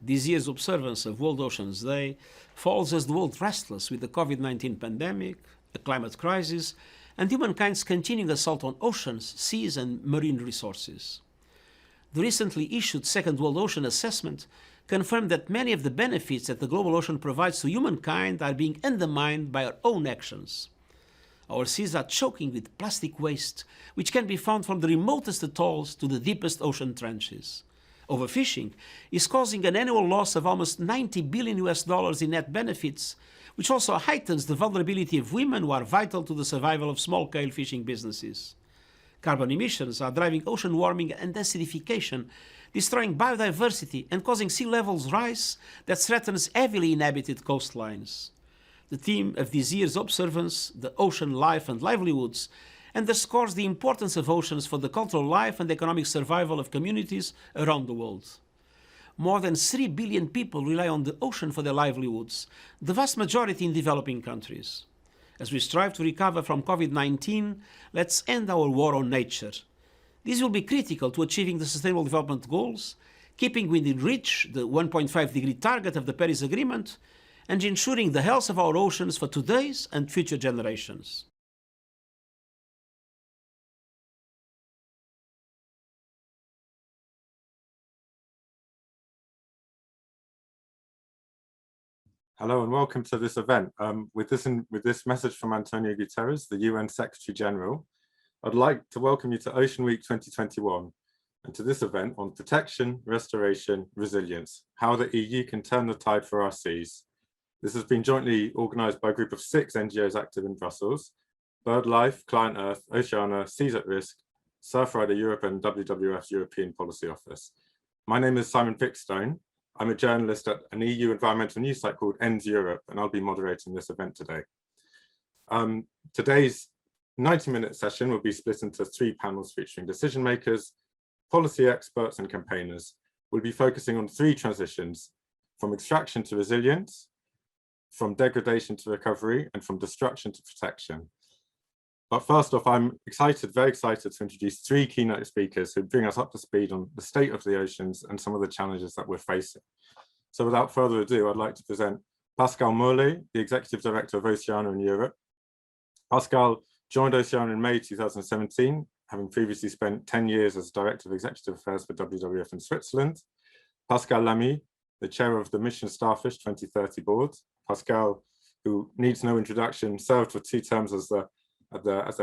This year's observance of World Oceans Day falls as the world restless with the COVID-19 pandemic, a climate crisis, and humankind's continuing assault on oceans, seas, and marine resources. The recently issued Second World Ocean Assessment confirmed that many of the benefits that the global ocean provides to humankind are being undermined by our own actions. Our seas are choking with plastic waste, which can be found from the remotest atolls to the deepest ocean trenches. Overfishing is causing an annual loss of almost $90 billion in net benefits, which also heightens the vulnerability of women who are vital to the survival of small-scale fishing businesses. Carbon emissions are driving ocean warming and acidification, destroying biodiversity and causing sea levels rise that threatens heavily inhabited coastlines. The theme of this year's observance, the ocean life and livelihoods, underscores the importance of oceans for the cultural life and economic survival of communities around the world. More than 3 billion people rely on the ocean for their livelihoods, the vast majority in developing countries. As we strive to recover from COVID-19, let's end our war on nature. This will be critical to achieving the Sustainable Development Goals, keeping within reach the 1.5-degree target of the Paris Agreement, and ensuring the health of our oceans for today's and future generations. Hello and welcome to this event. With this message from Antonio Guterres, the UN Secretary General, I'd like to welcome you to Ocean Week 2021 and to this event on protection, restoration, resilience, how the EU can turn the tide for our seas. This has been jointly organised by a group of 6 NGOs active in Brussels: BirdLife, Client Earth, Oceana, Seas at Risk, Surfrider Europe and WWF's European Policy Office. My name is Simon Pickstone. I'm a journalist at an EU environmental news site called ENDS Europe, and I'll be moderating this event today. Today's 90-minute session will be split into 3 panels featuring decision makers, policy experts and campaigners. We'll be focusing on 3 transitions: from extraction to resilience, from degradation to recovery, and from destruction to protection. But first off, I'm very excited to introduce 3 keynote speakers who bring us up to speed on the state of the oceans and some of the challenges that we're facing. So without further ado, I'd like to present Pascal Molé, the Executive Director of Oceana in Europe. Pascal joined Oceana in May 2017, having previously spent 10 years as Director of Executive Affairs for WWF in Switzerland. Pascal Lamy, the Chair of the Mission Starfish 2030 Board. Pascal, who needs no introduction, served for 2 terms as the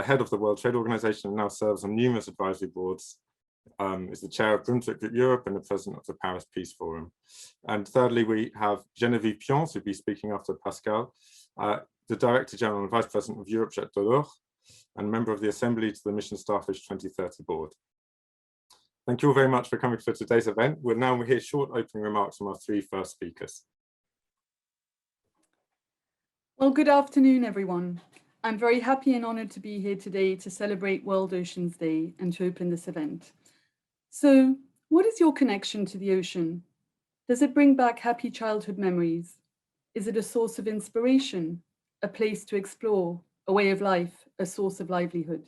head of the World Trade Organization and now serves on numerous advisory boards, is the chair of Brunswick Group Europe and the president of the Paris Peace Forum. And thirdly, we have Geneviève Pions, who'll be speaking after Pascal, the Director General and Vice President of Europe Jet d'Or, and member of the Assembly to the Mission Starfish 2030 Board. Thank you all very much for coming for today's event. We'll now hear short opening remarks from our 3 first speakers. Well, good afternoon, everyone. I'm very happy and honored to be here today to celebrate World Oceans Day and to open this event. So, what is your connection to the ocean? Does it bring back happy childhood memories? Is it a source of inspiration, a place to explore, a way of life, a source of livelihood?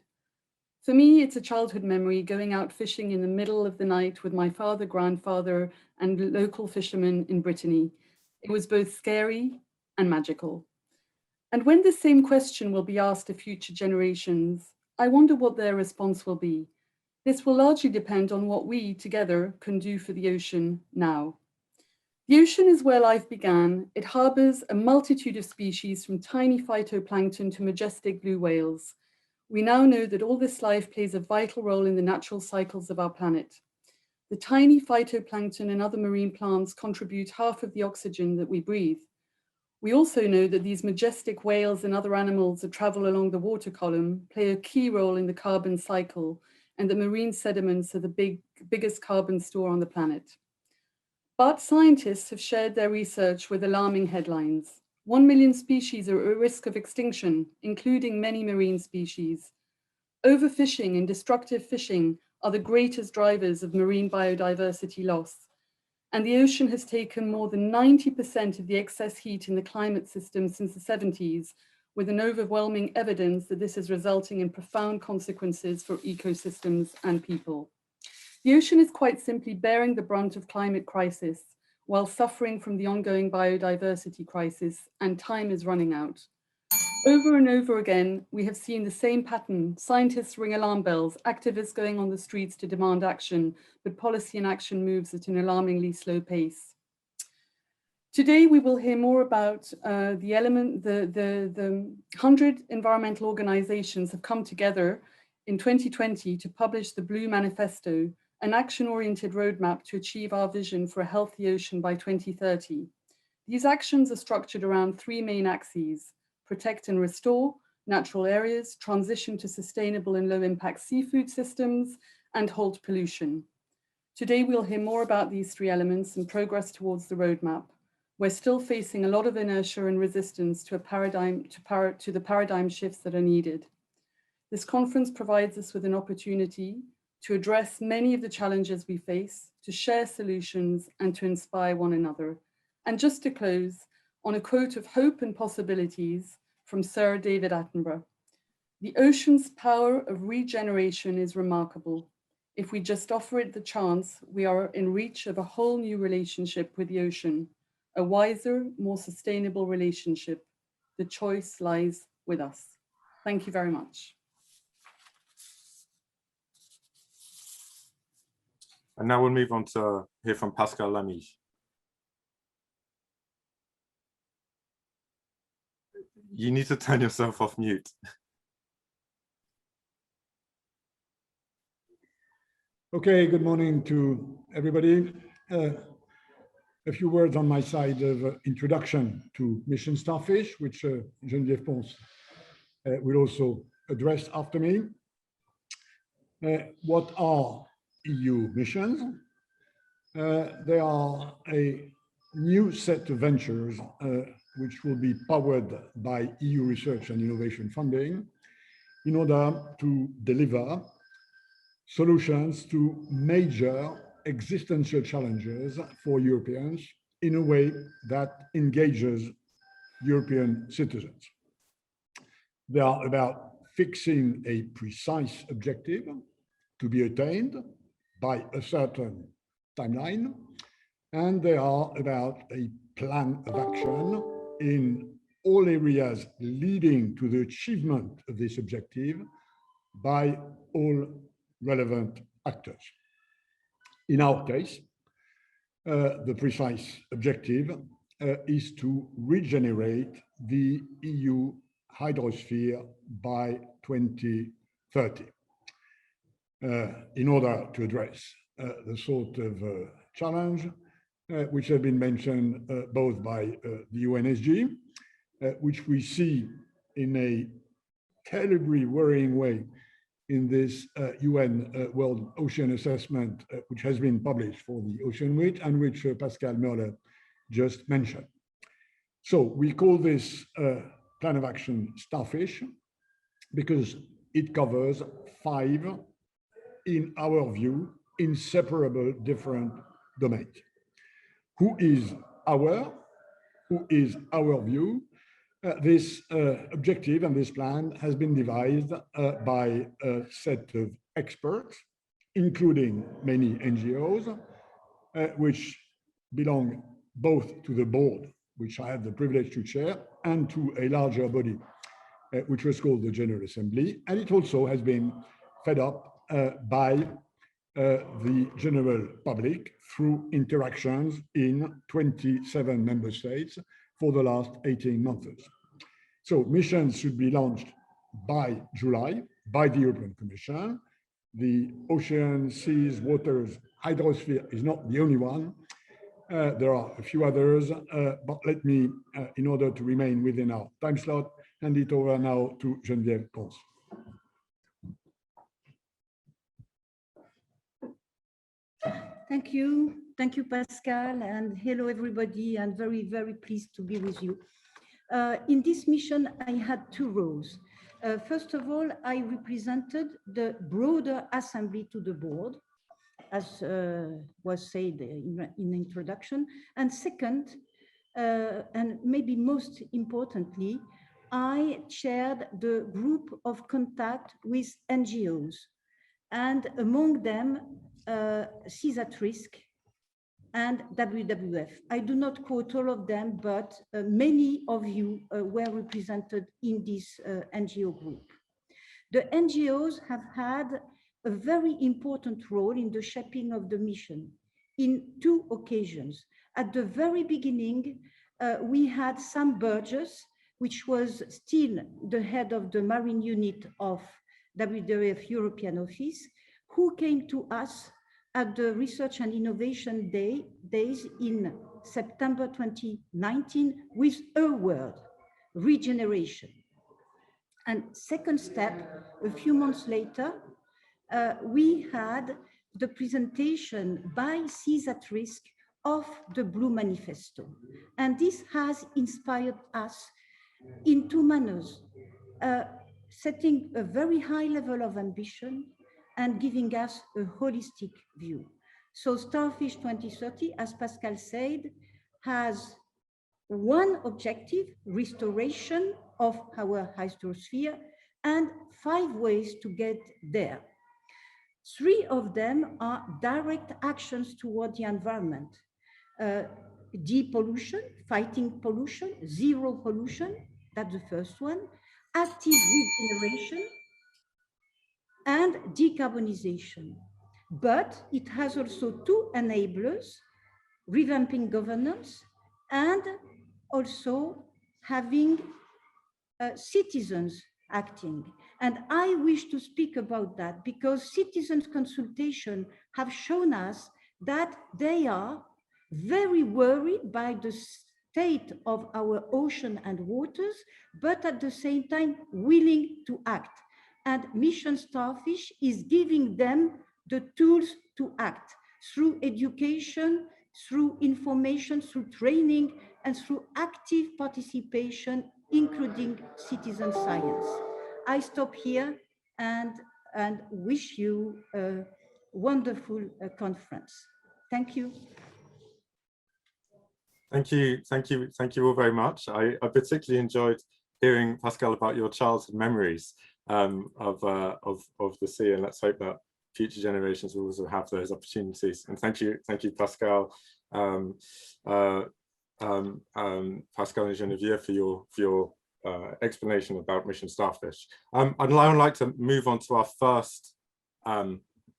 For me, it's a childhood memory going out fishing in the middle of the night with my father, grandfather, and local fishermen in Brittany. It was both scary and magical. And when the same question will be asked of future generations, I wonder what their response will be. This will largely depend on what we together can do for the ocean now. The ocean is where life began. It harbors a multitude of species from tiny phytoplankton to majestic blue whales. We now know that all this life plays a vital role in the natural cycles of our planet. The tiny phytoplankton and other marine plants contribute half of the oxygen that we breathe. We also know that these majestic whales and other animals that travel along the water column play a key role in the carbon cycle, and that marine sediments are the biggest carbon store on the planet. But scientists have shared their research with alarming headlines. 1 million species are at risk of extinction, including many marine species. Overfishing and destructive fishing are the greatest drivers of marine biodiversity loss. And the ocean has taken more than 90% of the excess heat in the climate system since the 70s, with an overwhelming evidence that this is resulting in profound consequences for ecosystems and people. The ocean is quite simply bearing the brunt of climate crisis. while suffering from the ongoing biodiversity crisis, and time is running out. Over and over again, we have seen the same pattern. Scientists ring alarm bells, activists going on the streets to demand action, but policy and action moves at an alarmingly slow pace. Today, we will hear more about the 100 environmental organizations have come together in 2020 to publish the Blue Manifesto, an action-oriented roadmap to achieve our vision for a healthy ocean by 2030. These actions are structured around three main axes: protect and restore natural areas, transition to sustainable and low-impact seafood systems, and halt pollution. Today, we'll hear more about these three elements and progress towards the roadmap. We're still facing a lot of inertia and resistance to the paradigm shifts that are needed. This conference provides us with an opportunity to address many of the challenges we face, to share solutions, and to inspire one another. And just to close, on a quote of hope and possibilities from Sir David Attenborough, "The ocean's power of regeneration is remarkable. If we just offer it the chance, we are in reach of a whole new relationship with the ocean, a wiser, more sustainable relationship. The choice lies with us." Thank you very much. And now we'll move on to hear from Pascal Lamy. You need to turn yourself off mute. Okay, good morning to everybody. A few words on my side of introduction to Mission Starfish, which Geneviève Pons will also address after me. What are EU missions? They are a new set of ventures which will be powered by EU research and innovation funding in order to deliver solutions to major existential challenges for Europeans in a way that engages European citizens. They are about fixing a precise objective to be attained by a certain timeline, and they are about a plan of action in all areas leading to the achievement of this objective by all relevant actors. In our case, the precise objective is to regenerate the EU hydrosphere by 2030. In order to address the sort of challenge which have been mentioned both by the UNSG, which we see in a terribly worrying way in this UN World Ocean Assessment, which has been published for the Ocean Week and which Pascal Moeller just mentioned. So we call this plan of action Starfish because it covers 5, in our view, inseparable different domains. Who is our view? This objective and this plan has been devised by a set of experts, including many NGOs, which belong both to the board, which I have the privilege to chair, and to a larger body, which was called the General Assembly. And it also has been fed up by the general public through interactions in 27 member states for the last 18 months. So missions should be launched by July by the European Commission. The ocean, seas, waters, hydrosphere is not the only one. There are a few others, but let me, in order to remain within our time slot, hand it over now to Geneviève Pons. Thank you, Pascal, and hello everybody. I'm very, very pleased to be with you. In this mission, I had 2 roles. First of all, I represented the broader assembly to the board, as was said in the introduction. And second, and maybe most importantly, I chaired the group of contact with NGOs, and among them, Seas at Risk and WWF. I do not quote all of them, but many of you were represented in this NGO group. The NGOs have had a very important role in the shaping of the mission in two occasions. At the very beginning, we had Sam Burgess, which was still the head of the Marine Unit of WWF European Office, who came to us at the Research and Innovation Days in September 2019 with a word, regeneration. And second step, a few months later, we had the presentation by Seas at Risk of the Blue Manifesto. And this has inspired us in two manners, setting a very high level of ambition and giving us a holistic view. So Starfish 2030, as Pascal said, has one objective, restoration of our hydrosphere, and 5 ways to get there. 3 of them are direct actions toward the environment. Depollution, fighting pollution, zero pollution, that's the first one. Active regeneration, and decarbonization. But it has also 2 enablers, revamping governance and also having citizens acting. And I wish to speak about that because citizens consultation have shown us that they are very worried by the state of our ocean and waters, but at the same time willing to act. And Mission Starfish is giving them the tools to act through education, through information, through training, and through active participation, including citizen science. I stop here and wish you a wonderful conference. Thank you. Thank you all very much. I particularly enjoyed hearing, Pascal, about your childhood memories of the sea, and let's hope that future generations will also have those opportunities. And thank you, Pascal, Pascal and Geneviève for your explanation about Mission Starfish. I'd now like to move on to our first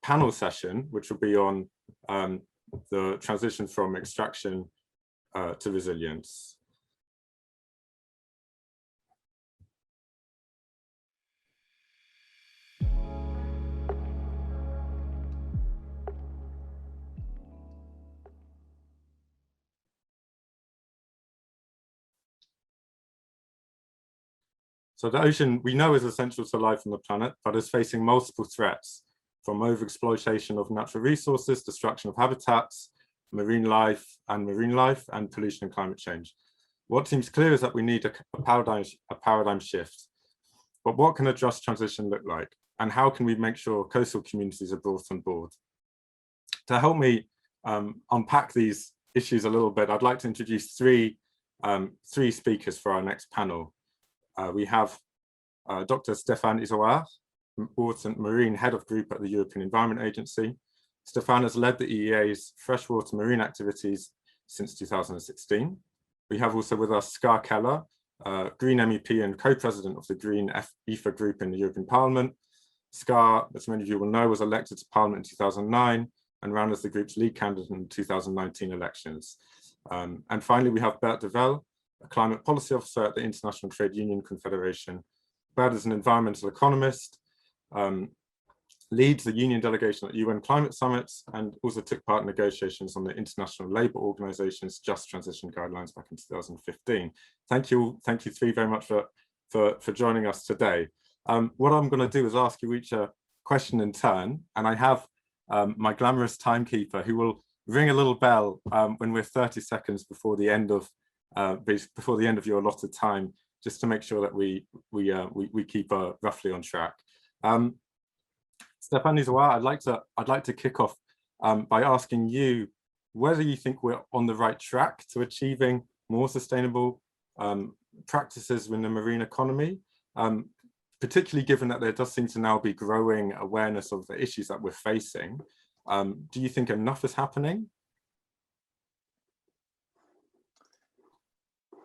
panel session, which will be on the transition from extraction to resilience. So the ocean, we know, is essential to life on the planet, but is facing multiple threats, from overexploitation of natural resources, destruction of habitats, marine life, and pollution and climate change. What seems clear is that we need a paradigm shift. But what can a just transition look like? And how can we make sure coastal communities are brought on board? To help me unpack these issues a little bit, I'd like to introduce three speakers for our next panel. We have Dr. Stéphane Izoard, Water and Marine Head of Group at the European Environment Agency. Stéphane has led the EEA's freshwater marine activities since 2016. We have also with us Ska Keller, Green MEP and co-president of the Green EFA Group in the European Parliament. Ska, as many of you will know, was elected to Parliament in 2009 and ran as the group's lead candidate in the 2019 elections. And finally, we have Bert de Wel, a climate policy officer at the International Trade Union Confederation. Bert is an environmental economist, leads the union delegation at UN climate summits, and also took part in negotiations on the International Labour Organization's Just Transition Guidelines back in 2015. Thank you three very much for joining us today. What I'm going to do is ask you each a question in turn, and I have my glamorous timekeeper who will ring a little bell when we're 30 seconds before the end of your allotted time, just to make sure that we keep roughly on track. Stéphane Izoard, I'd like to kick off by asking you whether you think we're on the right track to achieving more sustainable practices in the marine economy, particularly given that there does seem to now be growing awareness of the issues that we're facing. Do you think enough is happening?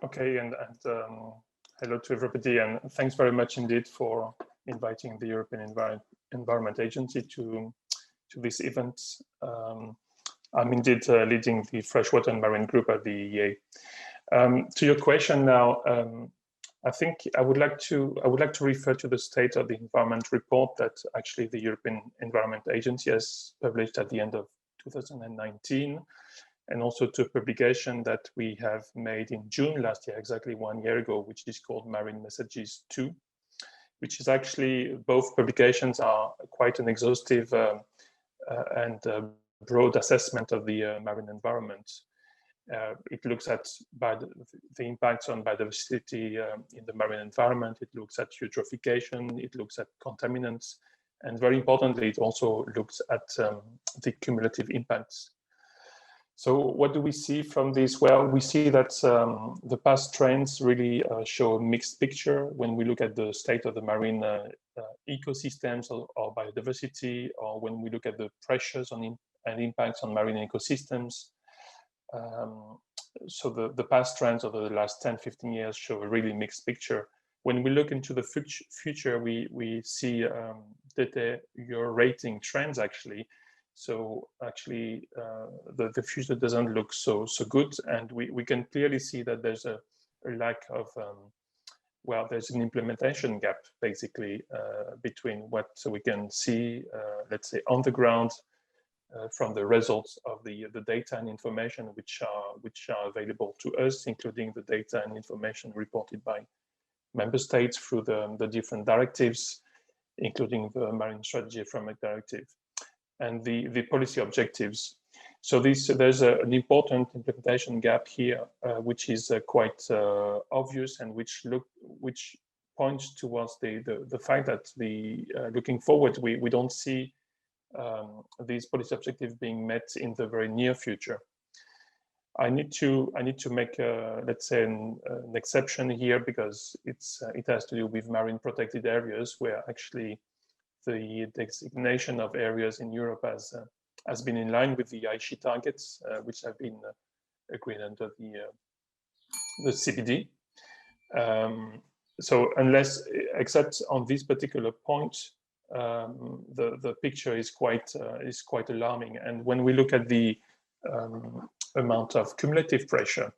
Okay, and hello to everybody, and thanks very much indeed for inviting the European Environment Agency to this event. I'm indeed leading the Freshwater and Marine Group at the EEA. To your question now, I think I would like to refer to the State of the Environment report that actually the European Environment Agency has published at the end of 2019, and also to a publication that we have made in June last year, exactly 1 year ago, which is called Marine Messages 2, which is actually, both publications are quite an exhaustive and broad assessment of the marine environment. It looks at the impacts on biodiversity in the marine environment. It looks at eutrophication. It looks at contaminants. And very importantly, it also looks at the cumulative impacts. So what do we see from this? Well, we see that the past trends really show a mixed picture when we look at the state of the marine ecosystems or biodiversity, or when we look at the pressures on and impacts on marine ecosystems. So the past trends over the last 10, 15 years show a really mixed picture. When we look into the future, we see deteriorating trends actually. So actually, the future doesn't look so good, and we can clearly see that there's a lack of, well, there's an implementation gap basically between what we can see, let's say, on the ground from the results of the data and information which are available to us, including the data and information reported by member states through the different directives, including the Marine Strategy Framework Directive, and the policy objectives. So there's an important implementation gap here, which is quite obvious, and which points towards the fact that looking forward, we don't see these policy objectives being met in the very near future. I need to make let's say an exception here, because it has to do with marine protected areas, where actually the designation of areas in Europe has been in line with the Aichi targets, which have been agreed under the CBD. So except on this particular point, the picture is quite alarming. And when we look at the amount of cumulative pressure,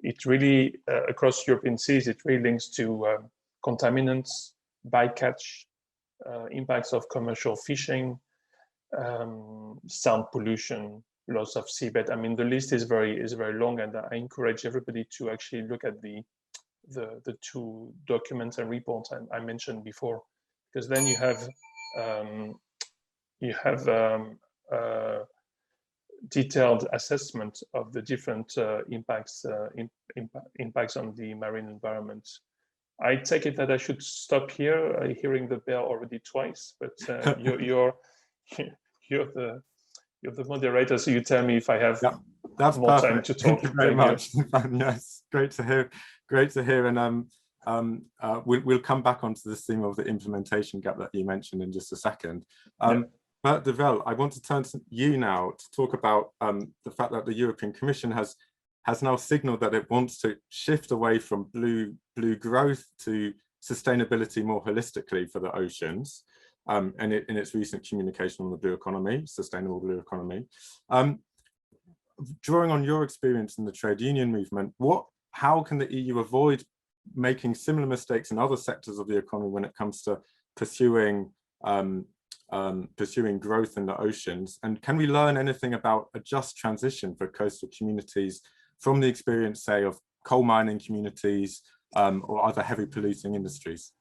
it really across European seas, it really links to contaminants, bycatch, impacts of commercial fishing, sound pollution, loss of seabed. I mean, the list is very long, and I encourage everybody to actually look at the two documents and reports I mentioned before, because then you have detailed assessment of the different impacts on the marine environment. I take it that I should stop here, hearing the bell already twice, but you're the moderator, so you tell me if I have that's more perfect. time to talk. Thank you very much. Yes, great to hear. And we'll come back onto this theme of the implementation gap that you mentioned in just a second. Bert De Wel, I want to turn to you now to talk about the fact that the European Commission has now signaled that it wants to shift away from blue growth to sustainability more holistically for the oceans, in its recent communication on the blue economy, sustainable blue economy. Drawing on your experience in the trade union movement, how can the EU avoid making similar mistakes in other sectors of the economy when it comes to pursuing growth in the oceans? And can we learn anything about a just transition for coastal communities from the experience, say, of coal mining communities or other heavy polluting industries?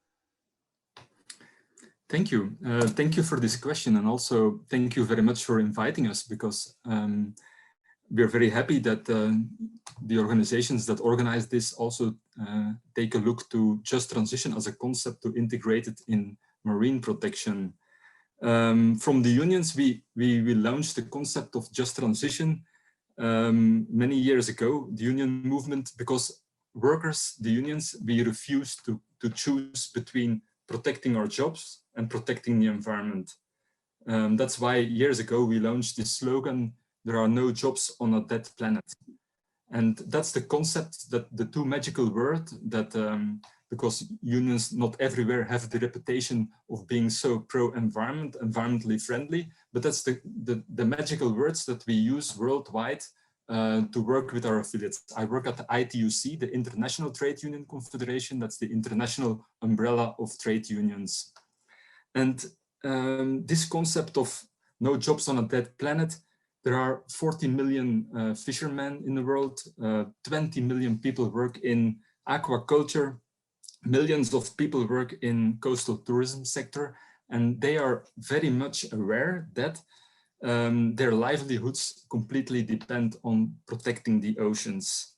Thank you. Thank you for this question, and also thank you very much for inviting us, because we're very happy that the organizations that organize this also take a look to just transition as a concept, to integrate it in marine protection. From the unions, we launched the concept of just transition many years ago, the union movement, because workers, the unions, we refuse to choose between protecting our jobs and protecting the environment. That's why years ago we launched this slogan, "There are no jobs on a dead planet." And that's the concept, that the two magical words that, because unions not everywhere have the reputation of being so pro-environment, environmentally friendly, but that's the magical words that we use worldwide to work with our affiliates. I work at the ITUC, the International Trade Union Confederation. That's the international umbrella of trade unions. And this concept of no jobs on a dead planet, there are 40 million fishermen in the world, 20 million people work in aquaculture, millions of people work in coastal tourism sector, and they are very much aware that their livelihoods completely depend on protecting the oceans.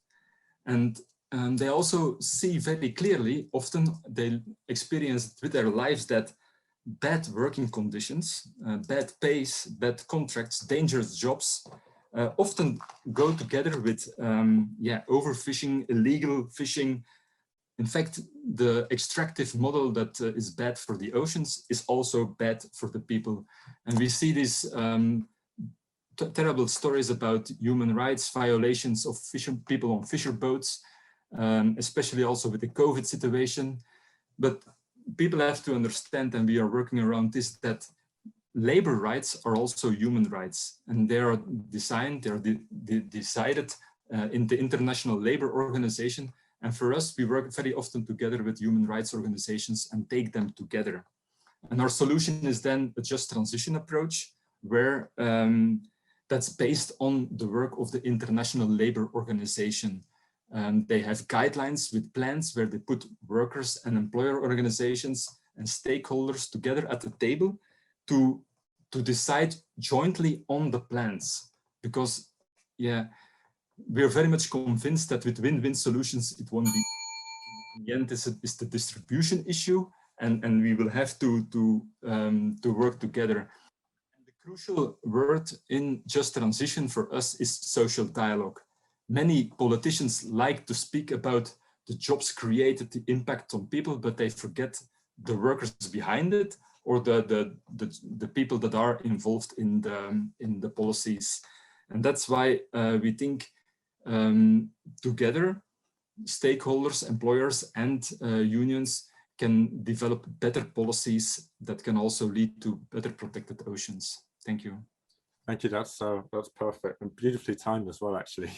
And they also see very clearly, often they experience with their lives, that bad working conditions, bad pays, bad contracts, dangerous jobs often go together with overfishing, illegal fishing. In fact, the extractive model that is bad for the oceans is also bad for the people. And we see these terrible stories about human rights violations of people on fisher boats, especially also with the COVID situation. But people have to understand, and we are working around this, that labor rights are also human rights, and they are designed, they are decided in the International Labour Organization. And for us, we work very often together with human rights organizations and take them together. And our solution is then a just transition approach, where that's based on the work of the International Labour Organization. They have guidelines with plans where they put workers and employer organizations and stakeholders together at the table to decide jointly on the plans. Because, we're very much convinced that with win-win solutions, it won't be. In the end, it's the distribution issue, and we will have to work together. And the crucial word in just transition for us is social dialogue. Many politicians like to speak about the jobs created, the impact on people, but they forget the workers behind it, or the people that are involved in the policies. And that's why we think together, stakeholders, employers, and unions can develop better policies that can also lead to better protected oceans. Thank you. Thank you. That's perfect and beautifully timed as well, actually.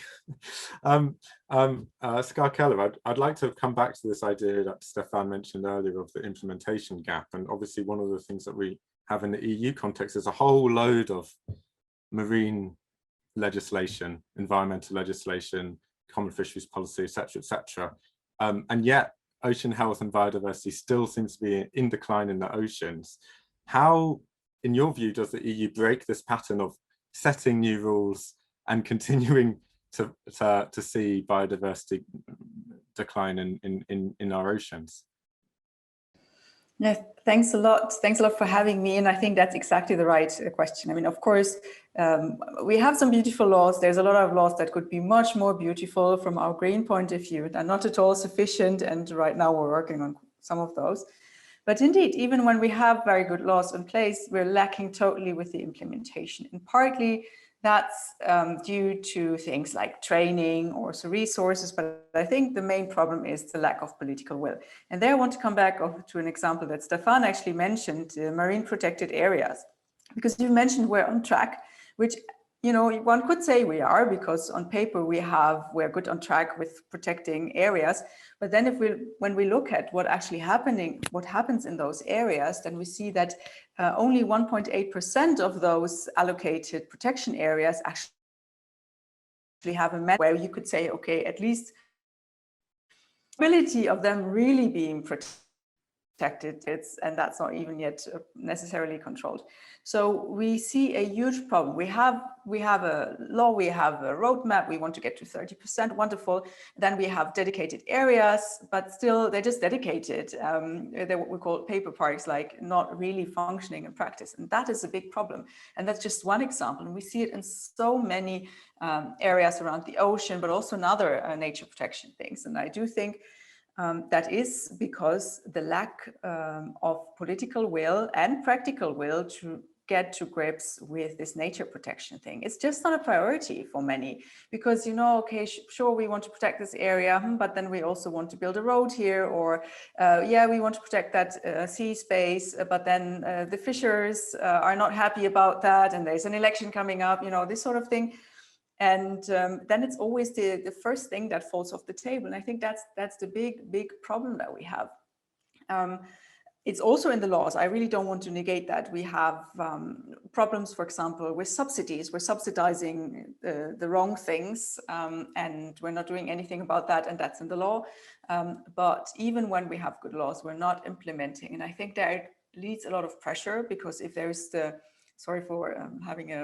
Scar Keller, I'd like to come back to this idea that Stefan mentioned earlier of the implementation gap. And obviously, one of the things that we have in the EU context is a whole load of marine legislation, environmental legislation, common fisheries policy, etc. And yet, ocean health and biodiversity still seems to be in decline in the oceans. How, in your view, does the EU break this pattern of setting new rules and continuing to see biodiversity decline in our oceans? Yeah, thanks a lot. Thanks a lot for having me. And I think that's exactly the right question. I mean, of course, we have some beautiful laws. There's a lot of laws that could be much more beautiful from our green point of view. They're not at all sufficient. And right now we're working on some of those. But indeed, even when we have very good laws in place, we're lacking totally with the implementation. And partly that's due to things like training or resources. But I think the main problem is the lack of political will. And there I want to come back to an example that Stefan actually mentioned, marine protected areas. Because you mentioned we're on track, which, you know, one could say we are, because on paper we're good on track with protecting areas. But then when we look at what happens in those areas, then we see that only 1.8% of those allocated protection areas actually have a map where you could say, okay, at least ability of them really being protected, and that's not even yet necessarily controlled. So we see a huge problem. We have a law, we have a roadmap, we want to get to 30%, wonderful. Then we have dedicated areas, but still they're just dedicated. They're what we call paper parks, like not really functioning in practice. And that is a big problem. And that's just one example. And we see it in so many areas around the ocean, but also in other nature protection things. And I do think that is because the lack of political will and practical will to get to grips with this nature protection thing. It's just not a priority for many because, you know, okay, sure, we want to protect this area, but then we also want to build a road here, or yeah, we want to protect that sea space, but then the fishers are not happy about that, and there's an election coming up, you know, this sort of thing. And then it's always the first thing that falls off the table. And I think that's the big problem that we have. It's also in the laws. I really don't want to negate that. We have problems, for example, with subsidies. We're subsidizing the wrong things, and we're not doing anything about that, and that's in the law. But even when we have good laws, we're not implementing. And I think that leads a lot of pressure, because if there's sorry for having a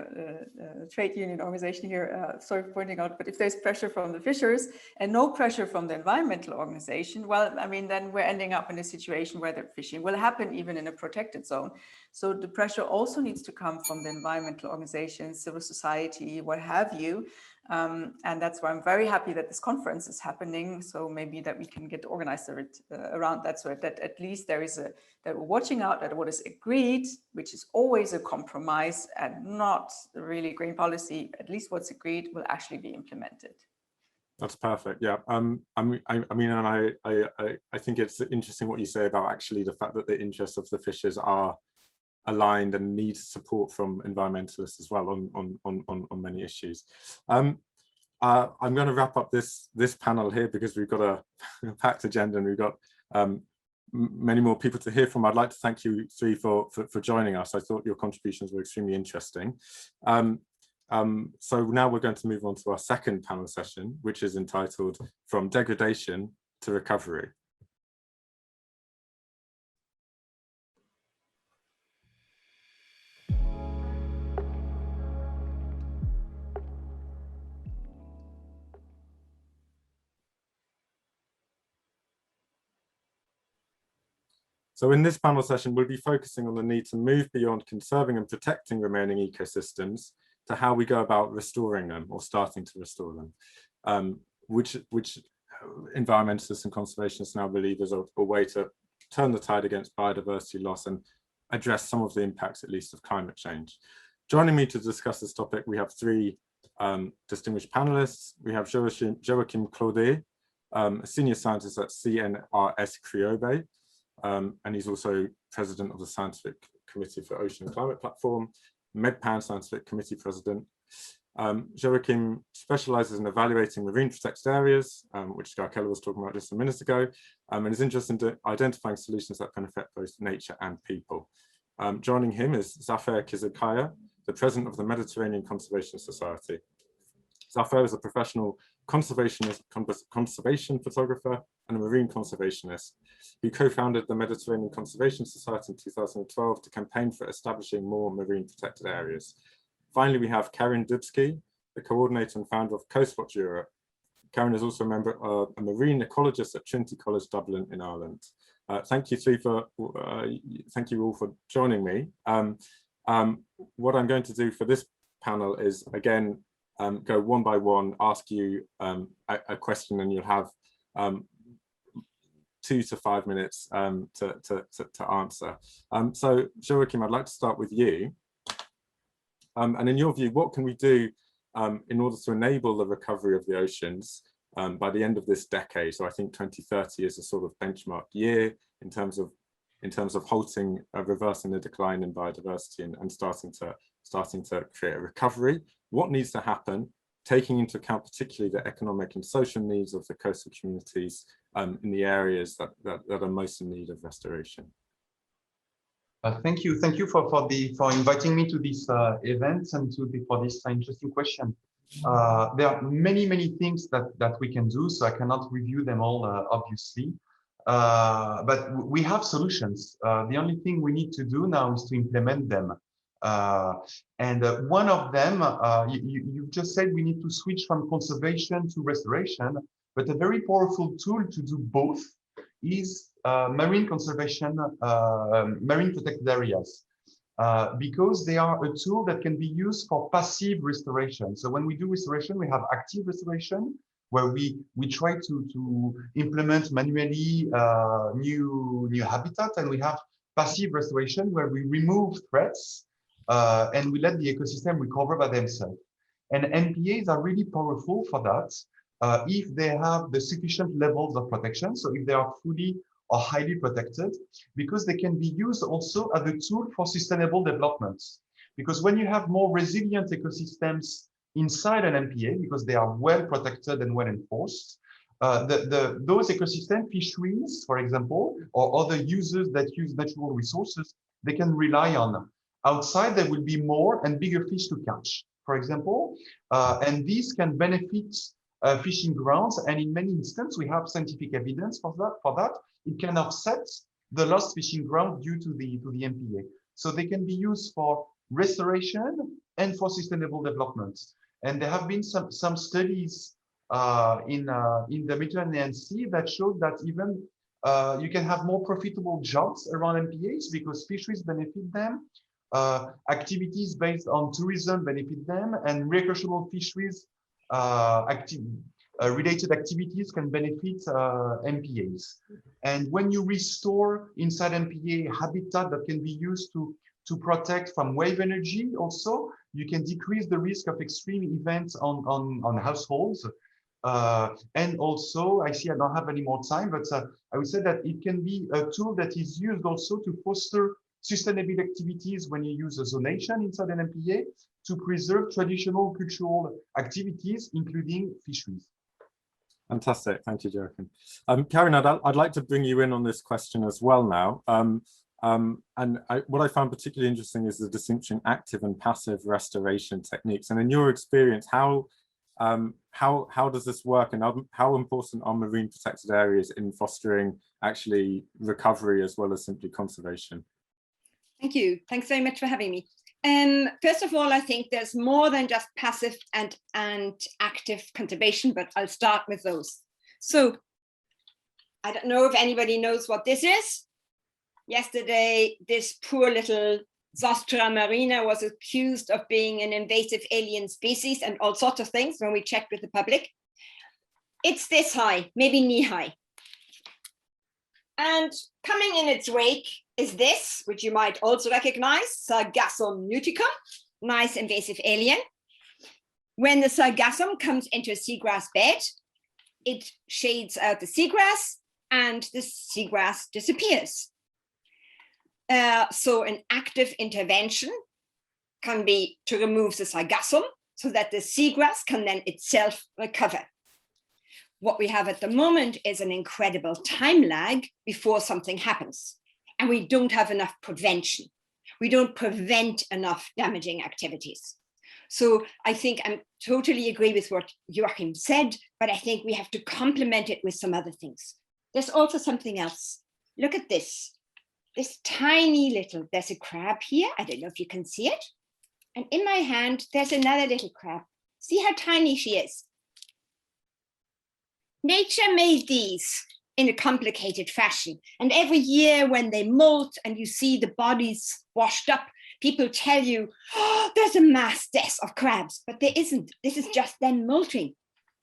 trade union organization here, sorry for pointing out, but if there's pressure from the fishers and no pressure from the environmental organization, well, I mean, then we're ending up in a situation where the fishing will happen even in a protected zone. So the pressure also needs to come from the environmental organizations, civil society, what have you. And that's why I'm very happy that this conference is happening. So maybe that we can get organized around that, so that at least that we're watching out that what is agreed, which is always a compromise and not really green policy, at least what's agreed will actually be implemented. That's perfect. Yeah. I mean, and I think it's interesting what you say about actually the fact that the interests of the fishers are aligned and need support from environmentalists as well on many issues. I'm going to wrap up this panel here because we've got a packed agenda and we've got many more people to hear from. I'd like to thank you three for joining us. I thought your contributions were extremely interesting. So now we're going to move on to our second panel session, which is entitled From Degradation to Recovery. So in this panel session, we'll be focusing on the need to move beyond conserving and protecting remaining ecosystems to how we go about restoring them or starting to restore them, which environmentalists and conservationists now believe is a way to turn the tide against biodiversity loss and address some of the impacts, at least, of climate change. Joining me to discuss this topic, we have three distinguished panelists. We have Joachim Claudet, a senior scientist at CNRS Criobe, and he's also president of the Scientific Committee for Ocean and Climate Platform, MedPan Scientific Committee president. Joachim specializes in evaluating marine protected areas, which Guy Keller was talking about just a minute ago, and is interested in identifying solutions that can affect both nature and people. Joining him is Zafer Kizikaya, the president of the Mediterranean Conservation Society. Zafer is a professional conservation photographer and a marine conservationist. He co-founded the Mediterranean Conservation Society in 2012 to campaign for establishing more marine protected areas. Finally, we have Karin Dubsky, the coordinator and founder of Coastwatch Europe. Karin is also a marine ecologist at Trinity College Dublin in Ireland. Thank you all for joining me. What I'm going to do for this panel is, again, go one by one, ask you a question, and you'll have 2 to 5 minutes to answer. So Joachim, I'd like to start with you. And in your view, what can we do in order to enable the recovery of the oceans by the end of this decade? So I think 2030 is a sort of benchmark year in terms of halting, reversing the decline in biodiversity and starting to create a recovery. What needs to happen, taking into account particularly the economic and social needs of the coastal communities in the areas that are most in need of restoration? Thank you for inviting me to this event and for this interesting question. There are many things that we can do, so I cannot review them all, obviously. But we have solutions. The only thing we need to do now is to implement them. And one of them, you just said we need to switch from conservation to restoration, but a very powerful tool to do both is marine conservation, marine protected areas, because they are a tool that can be used for passive restoration. So when we do restoration, we have active restoration, where we try to implement manually new habitat, and we have passive restoration, where we remove threats and we let the ecosystem recover by themselves. And MPAs are really powerful for that if they have the sufficient levels of protection. So if they are fully or highly protected, because they can be used also as a tool for sustainable development. Because when you have more resilient ecosystems inside an MPA, because they are well protected and well enforced, those ecosystem fisheries, for example, or other users that use natural resources, they can rely on. Outside, there will be more and bigger fish to catch, for example, and these can benefit fishing grounds. And in many instances, we have scientific evidence for that. It can offset the lost fishing ground due to the MPA. So they can be used for restoration and for sustainable development. And there have been some studies in the Mediterranean Sea that showed that even you can have more profitable jobs around MPAs because fisheries benefit them, activities based on tourism benefit them, and recreational fisheries related activities can benefit MPAs. And when you restore inside MPA habitat that can be used to protect from wave energy also, you can decrease the risk of extreme events on households. And also, I see I don't have any more time, but I would say that it can be a tool that is used also to foster sustainable activities when you use a zonation inside an MPA to preserve traditional cultural activities, including fisheries. Fantastic, thank you, Joachim. Karin, I'd like to bring you in on this question as well now. What I found particularly interesting is the distinction active and passive restoration techniques. And in your experience, how does this work, and how important are marine protected areas in fostering actually recovery as well as simply conservation? Thank you. Thanks very much for having me. First of all, I think there's more than just passive and active conservation, but I'll start with those. So I don't know if anybody knows what this is. Yesterday, this poor little Zostera marina was accused of being an invasive alien species and all sorts of things when we checked with the public. It's this high, maybe knee high. And coming in its wake is this, which you might also recognize, Sargassum newticum, nice invasive alien. When the Sargassum comes into a seagrass bed, it shades out the seagrass and the seagrass disappears. So an active intervention can be to remove the Sargassum so that the seagrass can then itself recover. What we have at the moment is an incredible time lag before something happens. And we don't have enough prevention. We don't prevent enough damaging activities. So I think I totally agree with what Joachim said, but I think we have to complement it with some other things. There's also something else. Look at this. This tiny little, there's a crab here. I don't know if you can see it. And in my hand, there's another little crab. See how tiny she is. Nature made these in a complicated fashion. And every year when they molt and you see the bodies washed up, people tell you, oh, there's a mass death of crabs, but there isn't. This is just them molting.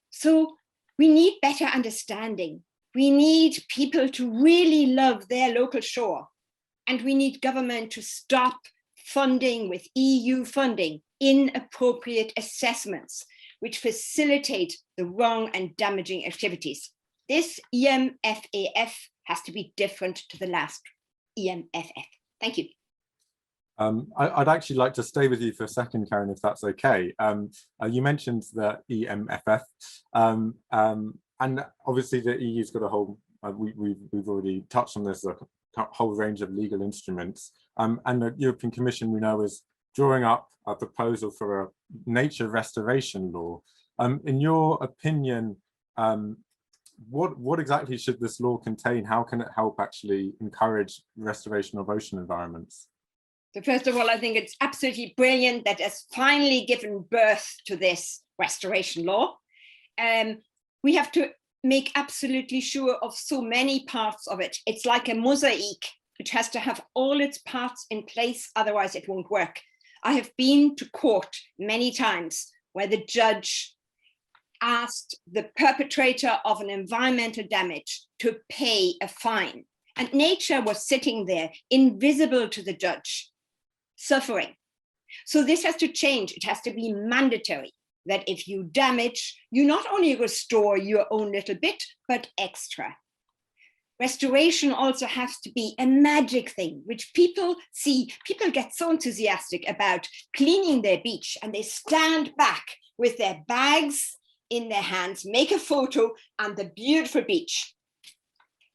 So we need better understanding. We need people to really love their local shore. And we need government to stop funding with EU funding inappropriate assessments, which facilitate the wrong and damaging activities. This EMFAF has to be different to the last EMFF. Thank you. I'd actually like to stay with you for a second, Karin, if that's okay. You mentioned the EMFF, and obviously the EU's got a whole, we've already touched on this, a whole range of legal instruments. And the European Commission, we know, is drawing up a proposal for a nature restoration law. In your opinion, what exactly should this law contain? How can it help actually encourage restoration of ocean environments? So first of all, I think it's absolutely brilliant that has finally given birth to this restoration law. We have to make absolutely sure of so many parts of it. It's like a mosaic, which has to have all its parts in place, otherwise it won't work. I have been to court many times where the judge asked the perpetrator of an environmental damage to pay a fine. And nature was sitting there, invisible to the judge, suffering. So this has to change. It has to be mandatory that if you damage, you not only restore your own little bit, but extra. Restoration also has to be a magic thing, which people see. People get so enthusiastic about cleaning their beach and they stand back with their bags in their hands, make a photo on the beautiful beach.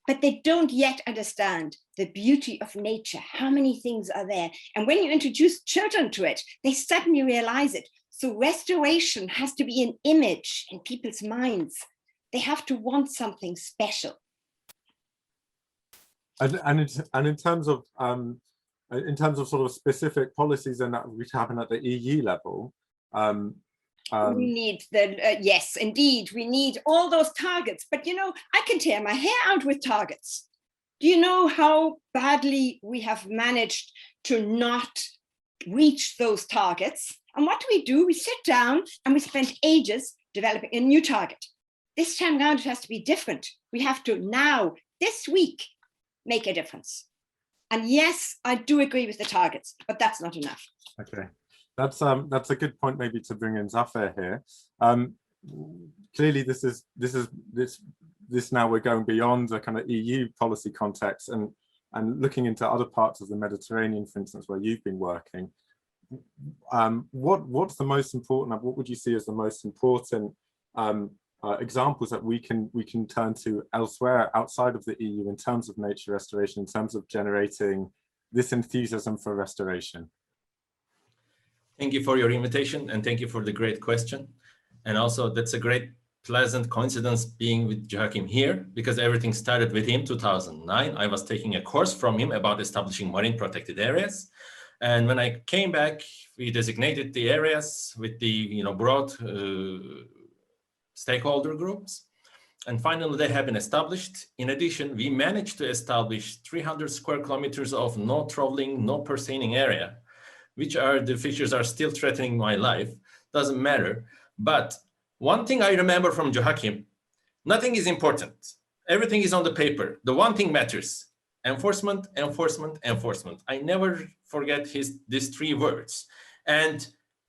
But they don't yet understand the beauty of nature, how many things are there. And when you introduce children to it, they suddenly realize it. So restoration has to be an image in people's minds. They have to want something special. And in terms of sort of specific policies and that which happen at the EU level, we need yes, indeed, we need all those targets. But you know, I can tear my hair out with targets. Do you know how badly we have managed to not reach those targets? And what do? We sit down and we spend ages developing a new target. This time around, it has to be different. We have to now, this week, make a difference. And yes, I do agree with the targets, but that's not enough. Okay, that's a good point maybe to bring in Zafer here. Clearly, this now we're going beyond the kind of EU policy context and looking into other parts of the Mediterranean, for instance, where you've been working. What's the most important? What would you see as the most important examples that we can turn to elsewhere outside of the EU in terms of nature restoration, in terms of generating this enthusiasm for restoration? Thank you for your invitation and thank you for the great question. And also that's a great pleasant coincidence being with Joachim here, because everything started with him 2009. I was taking a course from him about establishing marine protected areas. And when I came back, we designated the areas with the broad stakeholder groups. And finally, they have been established. In addition, we managed to establish 300 square kilometers of no trawling, no purseinin area, which are the fishes are still threatening my life. Doesn't matter. But one thing I remember from Joachim, nothing is important. Everything is on the paper. The one thing matters: enforcement, enforcement, enforcement. I never forget these three words. And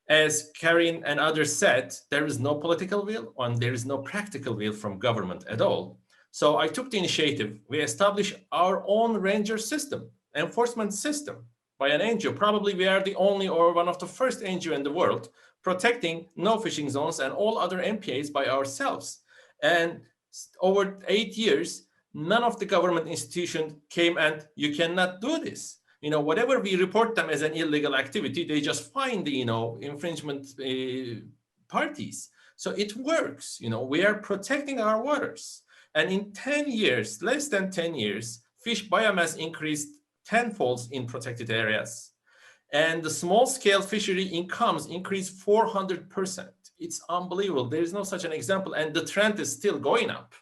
as Karin and others said, there is no political will and there is no practical will from government at all. So I took the initiative. We established our own ranger system, enforcement system by an NGO. Probably we are the only or one of the first NGO in the world protecting no fishing zones and all other MPAs by ourselves. And over 8 years, none of the government institution came and you cannot do this. Whatever we report them as an illegal activity, they just find the, infringement parties. So it works. We are protecting our waters. And in 10 years, less than 10 years, fish biomass increased tenfold in protected areas. And the small scale fishery incomes increased 400%. It's unbelievable. There is no such an example. And the trend is still going up.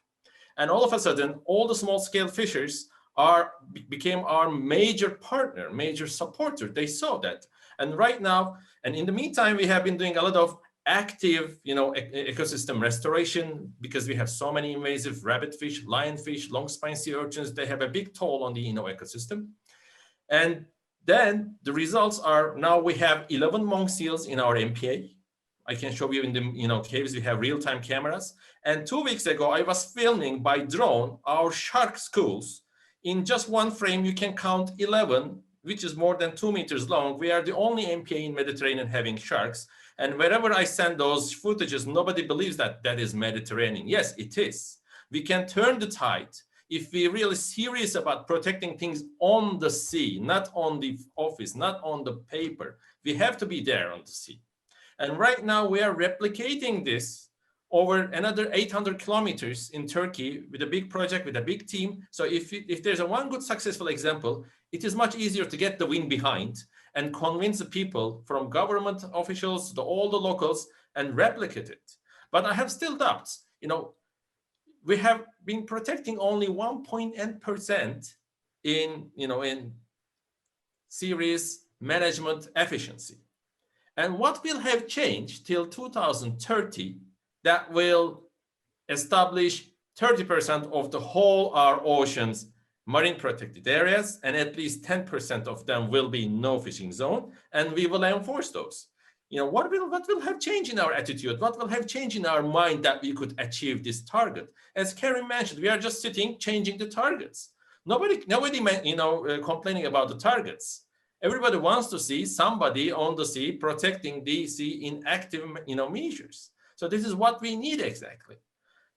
And all of a sudden, all the small scale fishers became our major partner, major supporter. They saw that. And right now, and in the meantime, we have been doing a lot of active, ecosystem restoration, because we have so many invasive rabbitfish, lionfish, long spine sea urchins. They have a big toll on the ecosystem. And then the results are, now we have 11 monk seals in our MPA. I can show you in the caves, we have real-time cameras. And 2 weeks ago, I was filming by drone our shark schools. In just one frame, you can count 11, which is more than 2 meters long. We are the only MPA in Mediterranean having sharks. And wherever I send those footages, nobody believes that that is Mediterranean. Yes, it is. We can turn the tide if we're really serious about protecting things on the sea, not on the office, not on the paper. We have to be there on the sea. And right now we are replicating this over another 800 kilometers in Turkey with a big project, with a big team. So if there's one good successful example, it is much easier to get the wind behind and convince the people from government officials to all the locals and replicate it. But I have still doubts. We have been protecting only 1.8% in series management efficiency. And what will have changed till 2030 that will establish 30% of the whole our oceans marine protected areas, and at least 10% of them will be no fishing zone, and we will enforce those. What will have changed in our attitude? What will have changed in our mind that we could achieve this target? As Karen mentioned, we are just sitting, changing the targets. Nobody, complaining about the targets. Everybody wants to see somebody on the sea protecting the sea in active, measures. So this is what we need exactly.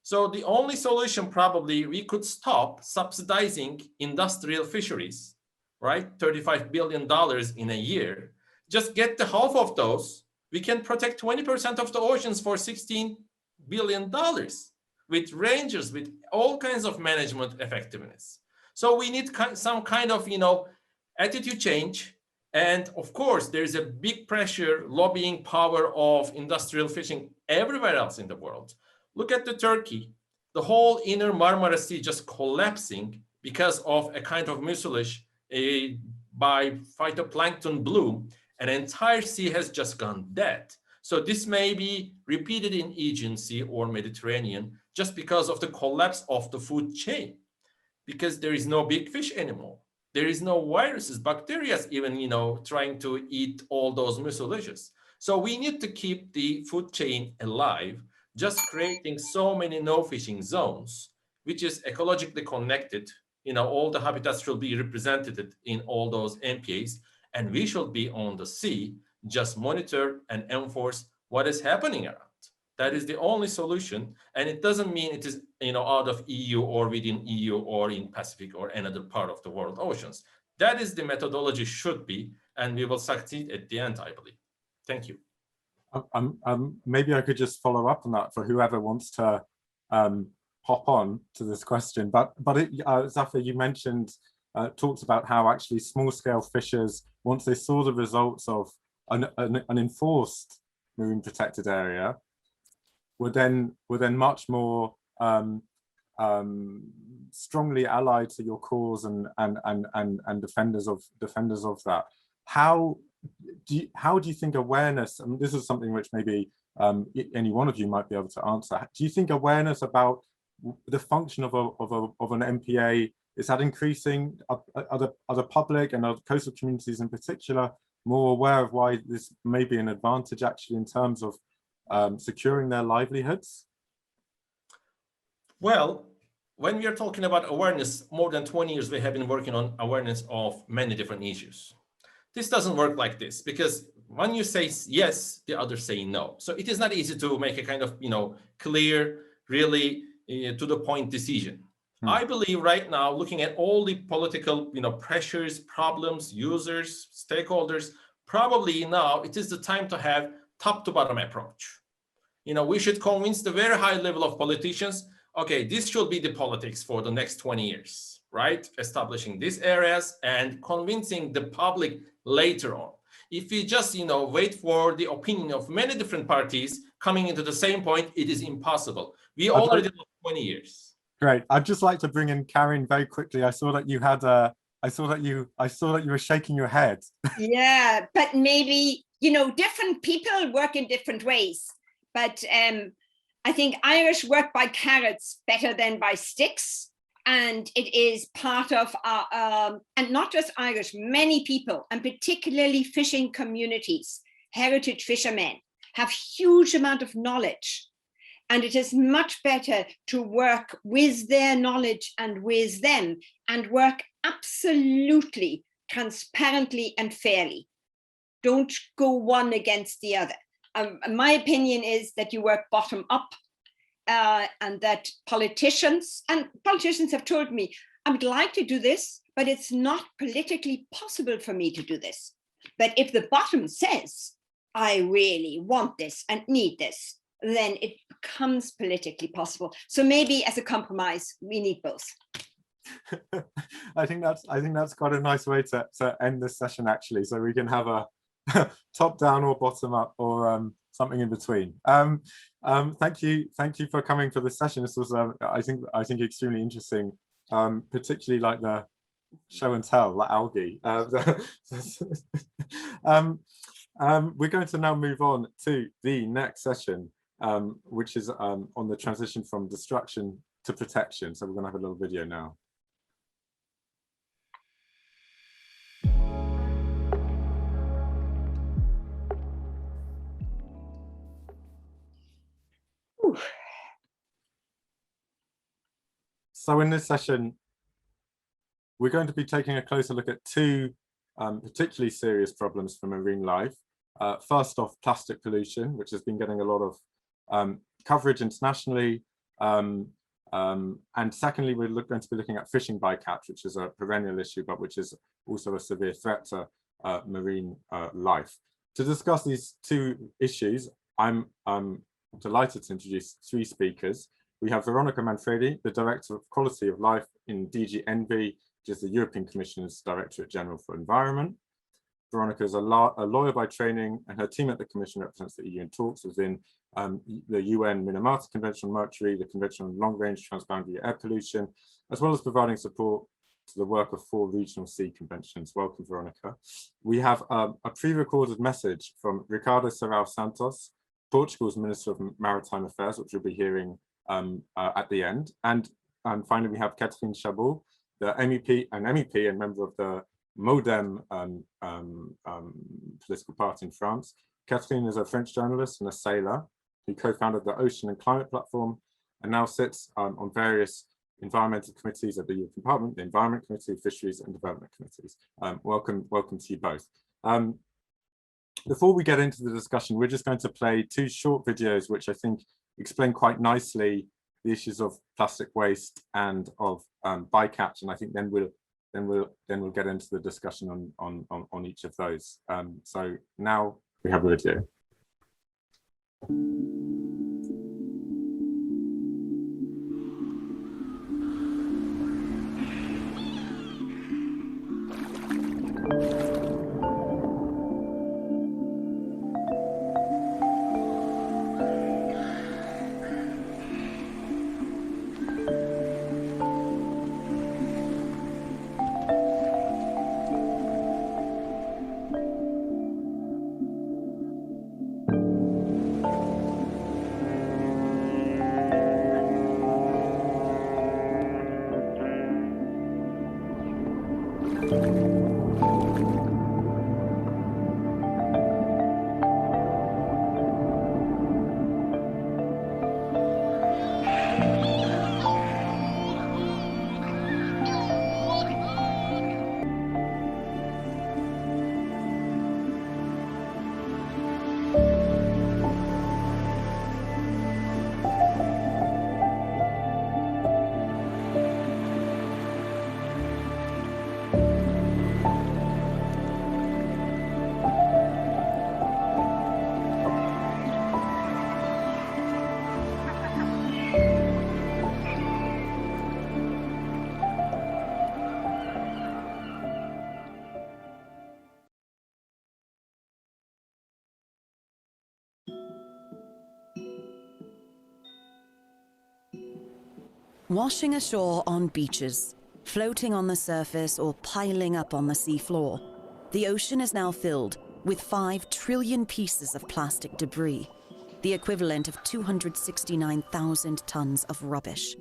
So the only solution, probably, we could stop subsidizing industrial fisheries, right? $35 billion in a year. Just get the half of those. We can protect 20% of the oceans for $16 billion with rangers, with all kinds of management effectiveness. So we need some kind of, attitude change. And of course, there's a big pressure, lobbying power of industrial fishing everywhere else in the world. Look at Turkey, the whole inner Marmara Sea just collapsing because of a kind of mucilage by phytoplankton bloom. An entire sea has just gone dead. So this may be repeated in Aegean Sea or Mediterranean just because of the collapse of the food chain, because there is no big fish anymore. There is no viruses, bacteria even, trying to eat all those mucilages. So we need to keep the food chain alive. Just creating so many no fishing zones, which is ecologically connected, all the habitats should be represented in all those MPAs, and we should be on the sea, just monitor and enforce what is happening around. That is the only solution, and it doesn't mean it is, out of EU or within EU or in Pacific or another part of the world oceans. That is the methodology should be, and we will succeed at the end, I believe. Thank you. Maybe I could just follow up on that for whoever wants to hop on to this question. But Zafer, you mentioned, talked about how actually small-scale fishers, once they saw the results of an enforced marine protected area, were then much more strongly allied to your cause and defenders of that. How do you think awareness, and this is something which maybe any one of you might be able to answer, do you think awareness about the function of an MPA, is that increasing? Are the public and other coastal communities in particular more aware of why this may be an advantage actually in terms of securing their livelihoods? Well, when we are talking about awareness, more than 20 years we have been working on awareness of many different issues. This doesn't work like this, because when you say yes, the others say no. So it is not easy to make a kind of, clear, really to the point decision. I believe right now, looking at all the political, pressures, problems, users, stakeholders, probably now it is the time to have top to bottom approach. We should convince the very high level of politicians, okay, this should be the politics for the next 20 years, right? Establishing these areas and convincing the public later on. If we just, wait for the opinion of many different parties coming into the same point, it is impossible. We already lost 20 years. Great. I'd just like to bring in Karen very quickly. I saw that you had I saw that you were shaking your head. Yeah, but maybe, different people work in different ways. But I think Irish work by carrots better than by sticks. And it is part of our, and not just Irish, many people, and particularly fishing communities, heritage fishermen, have huge amount of knowledge. And it is much better to work with their knowledge and with them, and work absolutely transparently and fairly. Don't go one against the other. My opinion is that you work bottom up, and that politicians have told me, I would like to do this, but it's not politically possible for me to do this. But if the bottom says, I really want this and need this, then it becomes politically possible. So maybe as a compromise, we need both. I think that's quite a nice way to end this session, actually. So we can have a top down or bottom up or something in between. Thank you for coming for this session. This was I think extremely interesting, particularly like the show and tell, like algae. We're going to now move on to the next session, which is on the transition from destruction to protection. So we're going to have a little video now. So in this session, we're going to be taking a closer look at two particularly serious problems for marine life. First off, plastic pollution, which has been getting a lot of coverage internationally. And secondly, we're going to be looking at fishing bycatch, which is a perennial issue, but which is also a severe threat to marine life. To discuss these two issues, I'm delighted to introduce three speakers. We have Veronica Manfredi, the Director of Quality of Life in DG ENVI, which is the European Commission's Directorate General for Environment. Veronica is a lawyer by training, and her team at the Commission represents the EU in talks within the UN Minamata Convention on Mercury, the Convention on Long-Range Transboundary Air Pollution, as well as providing support to the work of 4 regional sea conventions. Welcome, Veronica. We have a pre-recorded message from Ricardo Serrao Santos, Portugal's Minister of Maritime Affairs, which you'll be hearing at the end. And finally, we have Catherine Chabot, the MEP and member of the MoDem political party in France. Catherine is a French journalist and a sailor who co-founded the Ocean and Climate Platform and now sits on various environmental committees at the European Parliament, the Environment Committee, Fisheries and Development Committees. Welcome to you both. Before we get into the discussion, we're just going to play 2 short videos which I think explain quite nicely the issues of plastic waste and of bycatch, and I think then we'll get into the discussion on each of those. So now we have a video. Washing ashore on beaches, floating on the surface or piling up on the seafloor, the ocean is now filled with 5 trillion pieces of plastic debris, the equivalent of 269,000 tons of rubbish.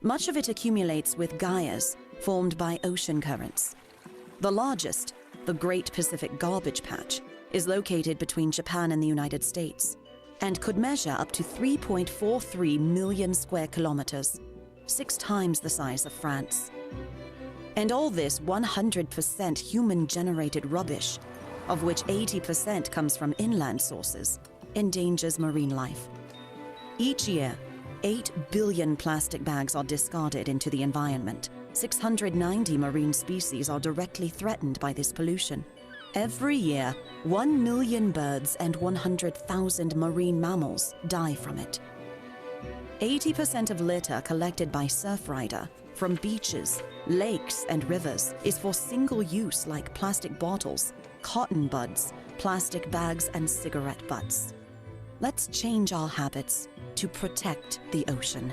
Much of it accumulates with gyres formed by ocean currents. The largest, the Great Pacific Garbage Patch, is located between Japan and the United States and could measure up to 3.43 million square kilometers, 6 times the size of France. And all this 100% human-generated rubbish, of which 80% comes from inland sources, endangers marine life. Each year, 8 billion plastic bags are discarded into the environment. 690 marine species are directly threatened by this pollution. Every year, 1 million birds and 100,000 marine mammals die from it. 80% of litter collected by Surfrider from beaches, lakes, and rivers is for single use, like plastic bottles, cotton buds, plastic bags, and cigarette butts. Let's change our habits to protect the ocean.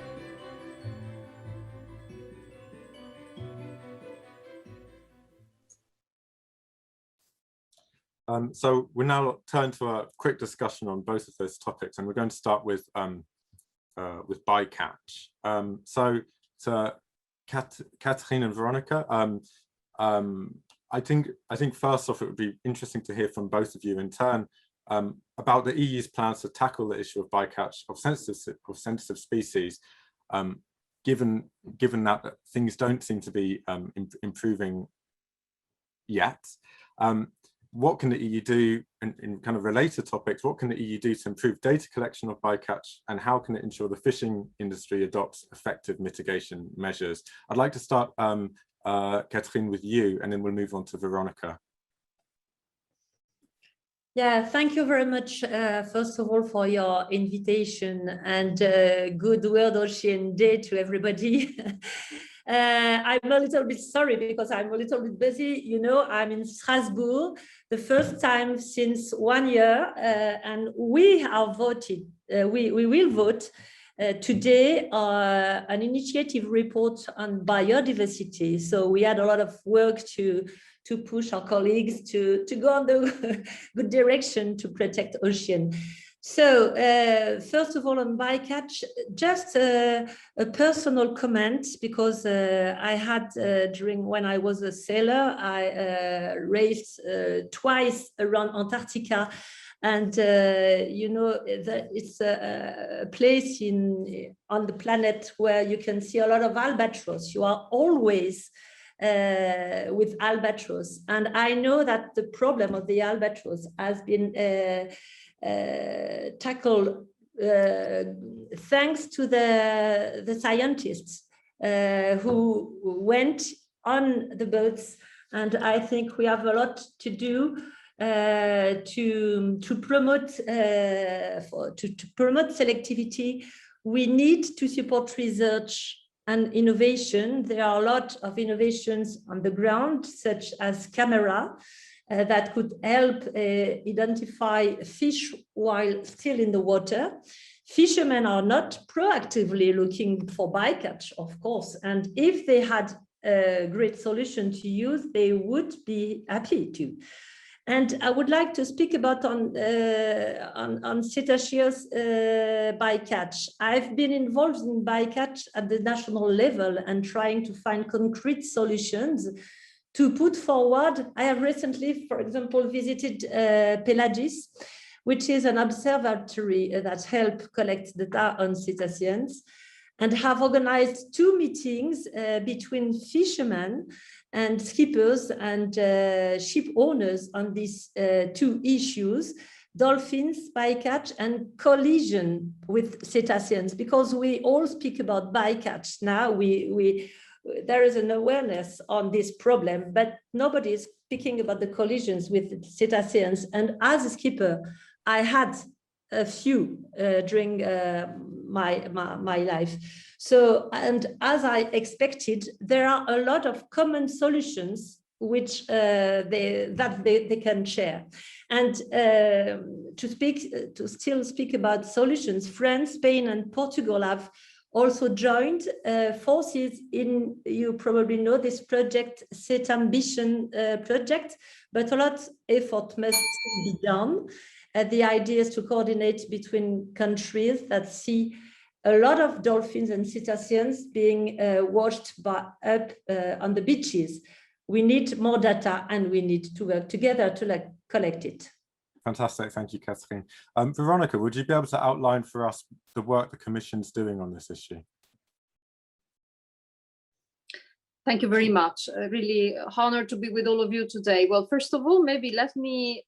So we'll now turn to a quick discussion on both of those topics, and we're going to start with bycatch. So to Catherine and Veronica, I think first off, it would be interesting to hear from both of you in turn about the EU's plans to tackle the issue of bycatch of sensitive species. given that things don't seem to be improving yet, what can the EU do in kind of related topics? What can the EU do to improve data collection of bycatch, and how can it ensure the fishing industry adopts effective mitigation measures? I'd like to start, Catherine, with you, and then we'll move on to Veronica. Yeah, thank you very much, first of all, for your invitation, and good World Ocean Day to everybody. I'm a little bit sorry because I'm a little bit busy. You know, I'm in Strasbourg, the first time since 1 year, and we are voted. We will vote today an initiative report on biodiversity. So we had a lot of work to push our colleagues to go on the good direction to protect ocean. So first of all, on bycatch, just a personal comment, because I had, when I was a sailor, I raced twice around Antarctica. And, you know, it's a place on the planet where you can see a lot of albatross. You are always with albatross. And I know that the problem of the albatross has been tackled thanks to the scientists who went on the boats. And I think we have a lot to do to promote selectivity. We need to support research and innovation. There are a lot of innovations on the ground, such as camera, that could help identify fish while still in the water. Fishermen are not proactively looking for bycatch, of course, and if they had a great solution to use, they would be happy to. And I would like to speak about on cetaceous bycatch. I've been involved in bycatch at the national level and trying to find concrete solutions to put forward. I have recently, for example, visited Pelagis, which is an observatory that helps collect data on cetaceans, and have organized 2 meetings between fishermen and skippers and ship owners on these 2 issues: dolphins, bycatch, and collision with cetaceans. Because we all speak about bycatch now, there is an awareness on this problem, but nobody is speaking about the collisions with cetaceans. And as a skipper, I had a few during my life. So, and as I expected, there are a lot of common solutions which they can share. And to still speak about solutions, France, Spain, and Portugal have also joined forces in, you probably know this project, CETAmbition project, but a lot of effort must be done. The idea is to coordinate between countries that see a lot of dolphins and cetaceans being washed up on the beaches. We need more data and we need to work together to collect it. Fantastic, thank you, Catherine. Veronica, would you be able to outline for us the work the Commission's doing on this issue? Thank you very much. Really honored to be with all of you today. Well, first of all, maybe let me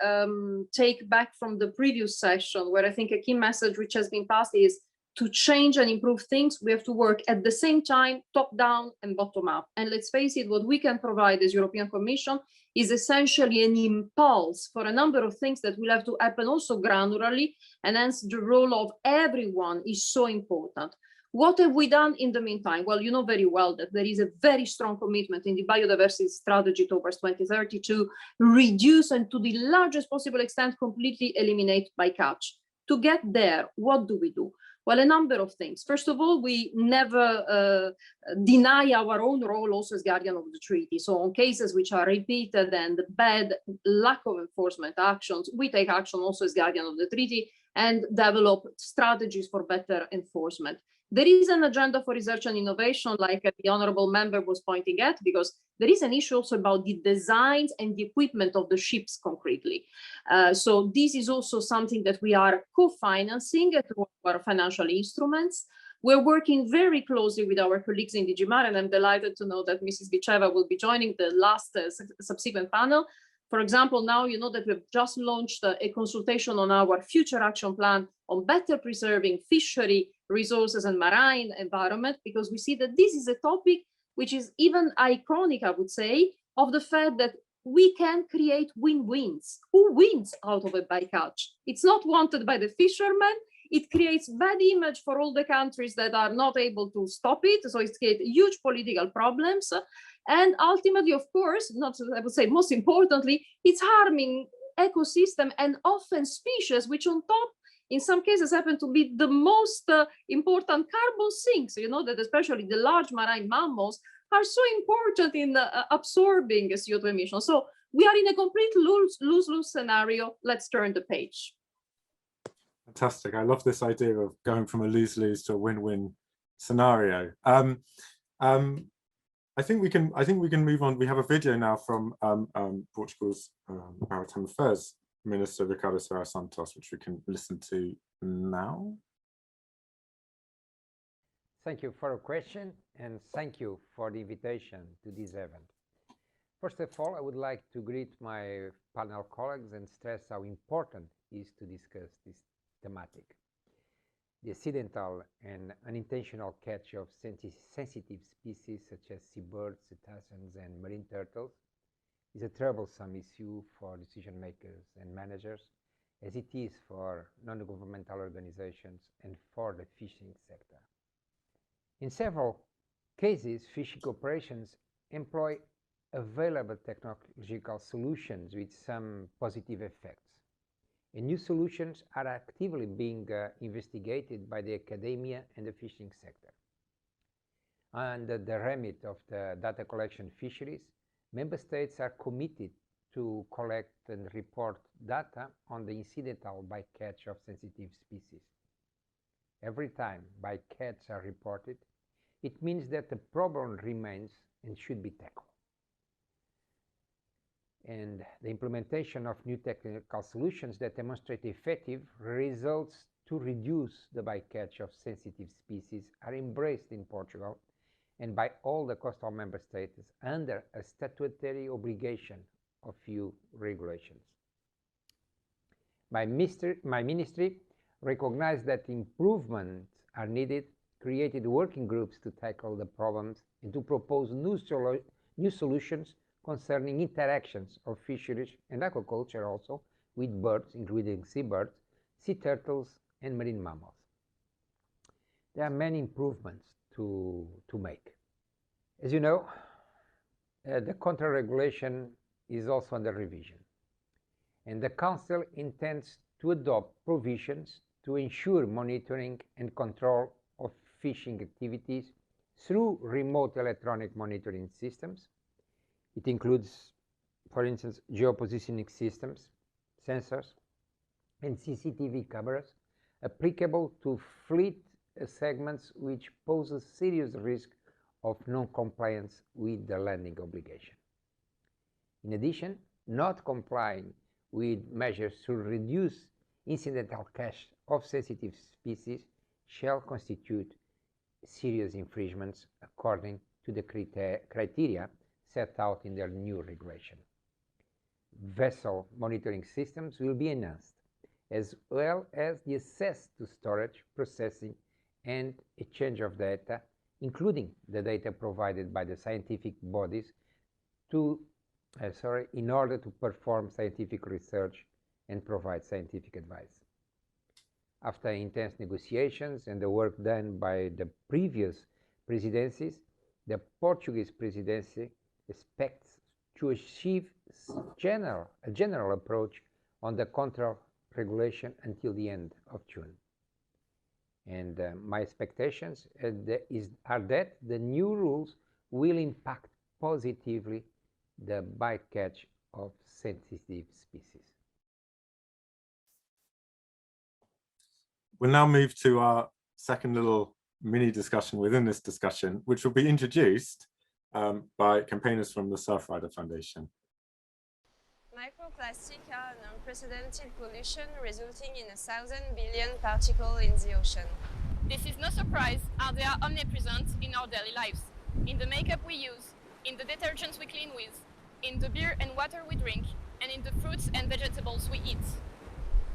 take back from the previous session, where I think a key message which has been passed is to change and improve things, we have to work at the same time, top down and bottom up. And let's face it, what we can provide as European Commission is essentially an impulse for a number of things that will have to happen also granularly, and hence the role of everyone is so important. What have we done in the meantime? Well, you know very well that there is a very strong commitment in the biodiversity strategy towards 2030 to reduce and to the largest possible extent completely eliminate bycatch. To get there, what do we do? Well, a number of things. First of all, we never deny our own role also as guardian of the treaty. So on cases which are repeated and bad lack of enforcement actions, we take action also as guardian of the treaty and develop strategies for better enforcement. There is an agenda for research and innovation, like the honorable member was pointing at, because there is an issue also about the designs and the equipment of the ships concretely. So this is also something that we are co-financing through our financial instruments. We're working very closely with our colleagues in DG Mare, and I'm delighted to know that Mrs. Bicheva will be joining the last subsequent panel. For example, now you know that we've just launched a consultation on our future action plan on better preserving fishery resources and marine environment, because we see that this is a topic which is even iconic, I would say, of the fact that we can create win-wins. Who wins out of a bycatch? It's not wanted by the fishermen. It creates bad image for all the countries that are not able to stop it. So it creates huge political problems. And ultimately, of course, not I would say most importantly, it's harming ecosystem and often species, which on top, in some cases, happen to be the most important carbon sinks. You know that especially the large marine mammals are so important in absorbing CO2 emissions. So we are in a complete lose-lose scenario. Let's turn the page. Fantastic. I love this idea of going from a lose-lose to a win-win scenario. I think we can move on. We have a video now from Portugal's Maritime Affairs Minister Ricardo Serra Santos, which we can listen to now. Thank you for your question, and thank you for the invitation to this event. First of all, I would like to greet my panel colleagues and stress how important it is to discuss this thematic. The accidental and unintentional catch of sensitive species such as seabirds, cetaceans, and marine turtles is a troublesome issue for decision makers and managers, as it is for non-governmental organizations and for the fishing sector. In several cases, fishing corporations employ available technological solutions with some positive effects. And new solutions are actively being investigated by the academia and the fishing sector. Under the remit of the data collection fisheries, member states are committed to collect and report data on the incidental bycatch of sensitive species. Every time bycatches are reported, it means that the problem remains and should be tackled. And the implementation of new technical solutions that demonstrate effective results to reduce the bycatch of sensitive species are embraced in Portugal and by all the coastal member states under a statutory obligation of EU regulations. My ministry recognized that improvements are needed, created working groups to tackle the problems and to propose new solutions concerning interactions of fisheries and aquaculture also with birds, including seabirds, sea turtles, and marine mammals. There are many improvements to make. As you know, the control regulation is also under revision, and the Council intends to adopt provisions to ensure monitoring and control of fishing activities through remote electronic monitoring systems. It includes, for instance, geopositioning systems, sensors, and CCTV cameras applicable to fleet segments which pose a serious risk of non-compliance with the landing obligation. In addition, not complying with measures to reduce incidental catch of sensitive species shall constitute serious infringements according to the criteria set out in their new regulation. Vessel monitoring systems will be enhanced, as well as the access to storage, processing, and exchange of data, including the data provided by the scientific bodies in order to perform scientific research and provide scientific advice. After intense negotiations and the work done by the previous presidencies, the Portuguese presidency expects to achieve a general approach on the control regulation until the end of June. And my expectations are that the new rules will impact positively the bycatch of sensitive species. We'll now move to our second little mini discussion within this discussion, which will be introduced by campaigners from the Surfrider Foundation. Microplastics are an unprecedented pollution resulting in 1,000 billion particles in the ocean. This is no surprise, as they are omnipresent in our daily lives, in the makeup we use, in the detergents we clean with, in the beer and water we drink, and in the fruits and vegetables we eat.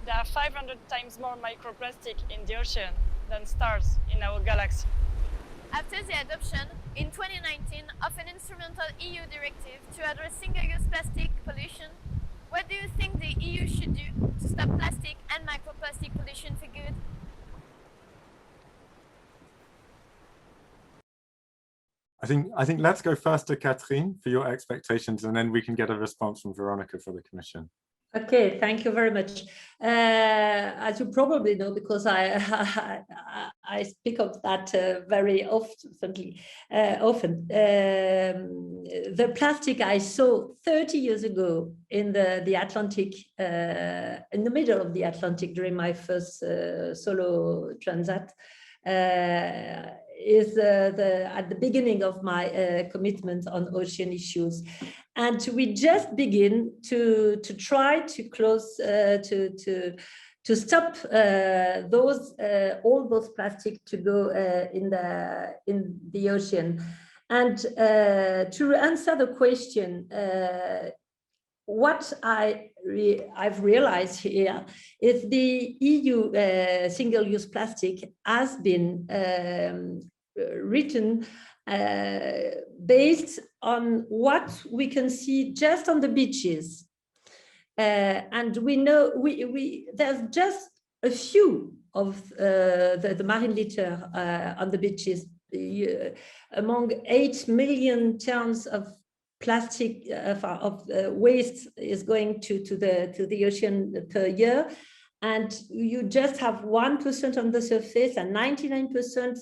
There are 500 times more microplastic in the ocean than stars in our galaxy. After the adoption, in 2019, of an instrumental EU directive to address single-use plastic pollution, what do you think the EU should do to stop plastic and microplastic pollution for good? I think let's go first to Catherine for your expectations, and then we can get a response from Veronica for the Commission. Okay, thank you very much. As you probably know, because I speak of that very often, the plastic I saw 30 years ago in the Atlantic, in the middle of the Atlantic during my first solo transat, is at the beginning of my commitment on ocean issues. And we just begin to try to close, to stop all those plastic to go in the ocean. And to answer the question, what I've realized here is the EU single-use plastic has been written based on what we can see just on the beaches. And we know there's just a few of the marine litter on the beaches, among 8 million tons of plastic waste is going to the ocean per year, and you just have 1% on the surface and 99%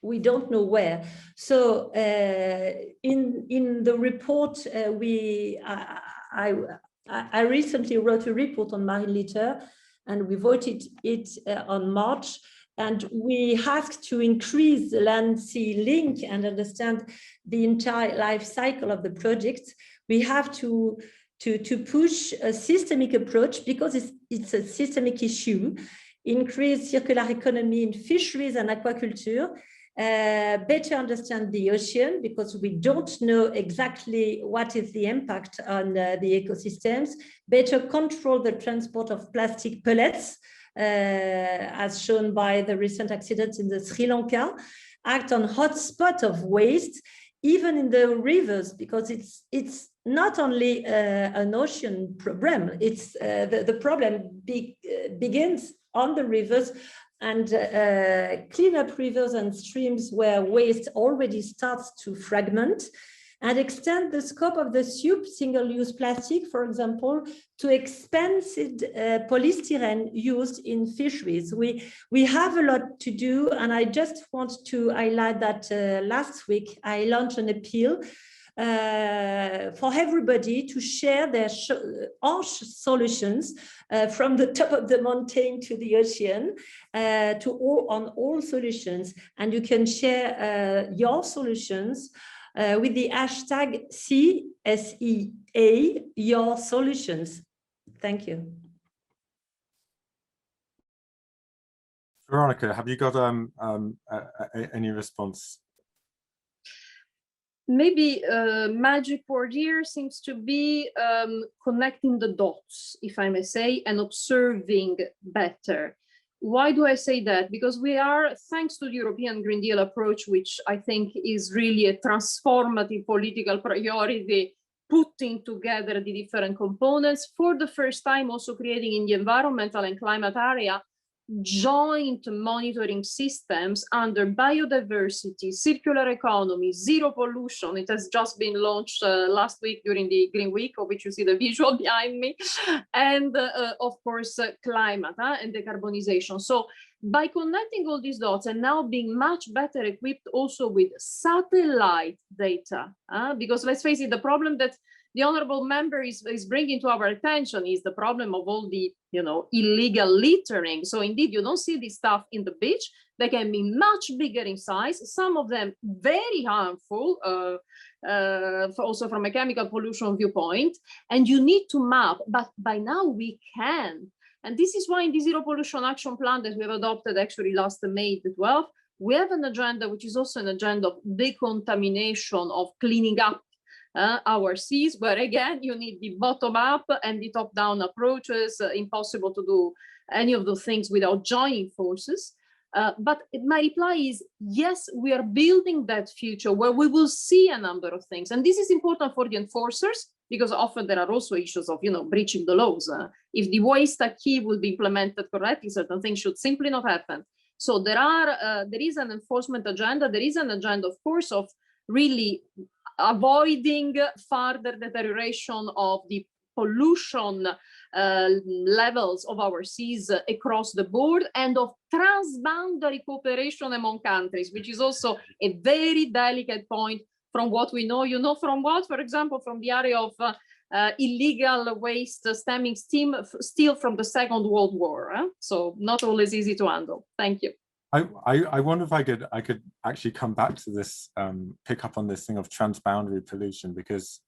we don't know where. So in the report, I recently wrote a report on marine litter, and we voted it on March. And we asked to increase the land-sea link and understand the entire life cycle of the project. We have to push a systemic approach because it's a systemic issue, increase circular economy in fisheries and aquaculture, better understand the ocean because we don't know exactly what is the impact on the ecosystems, better control the transport of plastic pellets, as shown by the recent accidents in the Sri Lanka, act on hotspot of waste, even in the rivers, because it's not only an ocean problem, it's the problem begins on the rivers, and clean up rivers and streams where waste already starts to fragment, and extend the scope of the SUP, single-use plastic, for example, to expensive polystyrene used in fisheries. We have a lot to do, and I just want to highlight that last week I launched an appeal for everybody to share their harsh solutions from the top of the mountain to the ocean, on all solutions, and you can share your solutions with the hashtag CSEA, your solutions. Thank you. Veronica, have you got any response? Maybe magic word here seems to be connecting the dots, if I may say, and observing better. Why do I say that? Because we are, thanks to the European Green Deal approach, which I think is really a transformative political priority, putting together the different components, for the first time also creating in the environmental and climate area joint monitoring systems under biodiversity, circular economy, zero pollution. It has just been launched last week during the Green Week, of which you see the visual behind me, and of course climate and decarbonization. So by connecting all these dots and now being much better equipped also with satellite data, because let's face it, the problem that the honorable member is bringing to our attention is the problem of all the, illegal littering. So indeed, you don't see this stuff in the beach. They can be much bigger in size, some of them very harmful, also from a chemical pollution viewpoint, and you need to map, but by now we can. And this is why in the Zero Pollution Action Plan that we have adopted actually last May the 12th, we have an agenda which is also an agenda of decontamination, of cleaning up our seas, where again, you need the bottom up and the top down approaches. Impossible to do any of those things without joining forces. But my reply is, yes, we are building that future where we will see a number of things. And this is important for the enforcers, because often there are also issues of, breaching the laws. If the waste key will be implemented correctly, certain things should simply not happen. So there is an enforcement agenda. There is an agenda, of course, of really avoiding further deterioration of the pollution levels of our seas across the board, and of transboundary cooperation among countries, which is also a very delicate point from what we know. From what, for example, from the area of illegal waste stemming still from the Second World War. So not always easy to handle. Thank you. I wonder if I could actually come back to this, pick up on this thing of transboundary pollution, because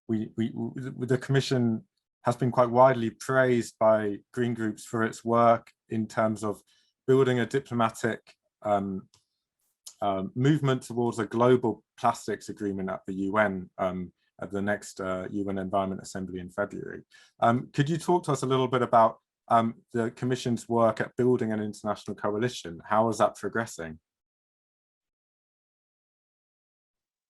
the Commission has been quite widely praised by green groups for its work in terms of building a diplomatic movement towards a global plastics agreement at the UN, at the next UN Environment Assembly in February. Could you talk to us a little bit about the Commission's work at building an international coalition? How is that progressing?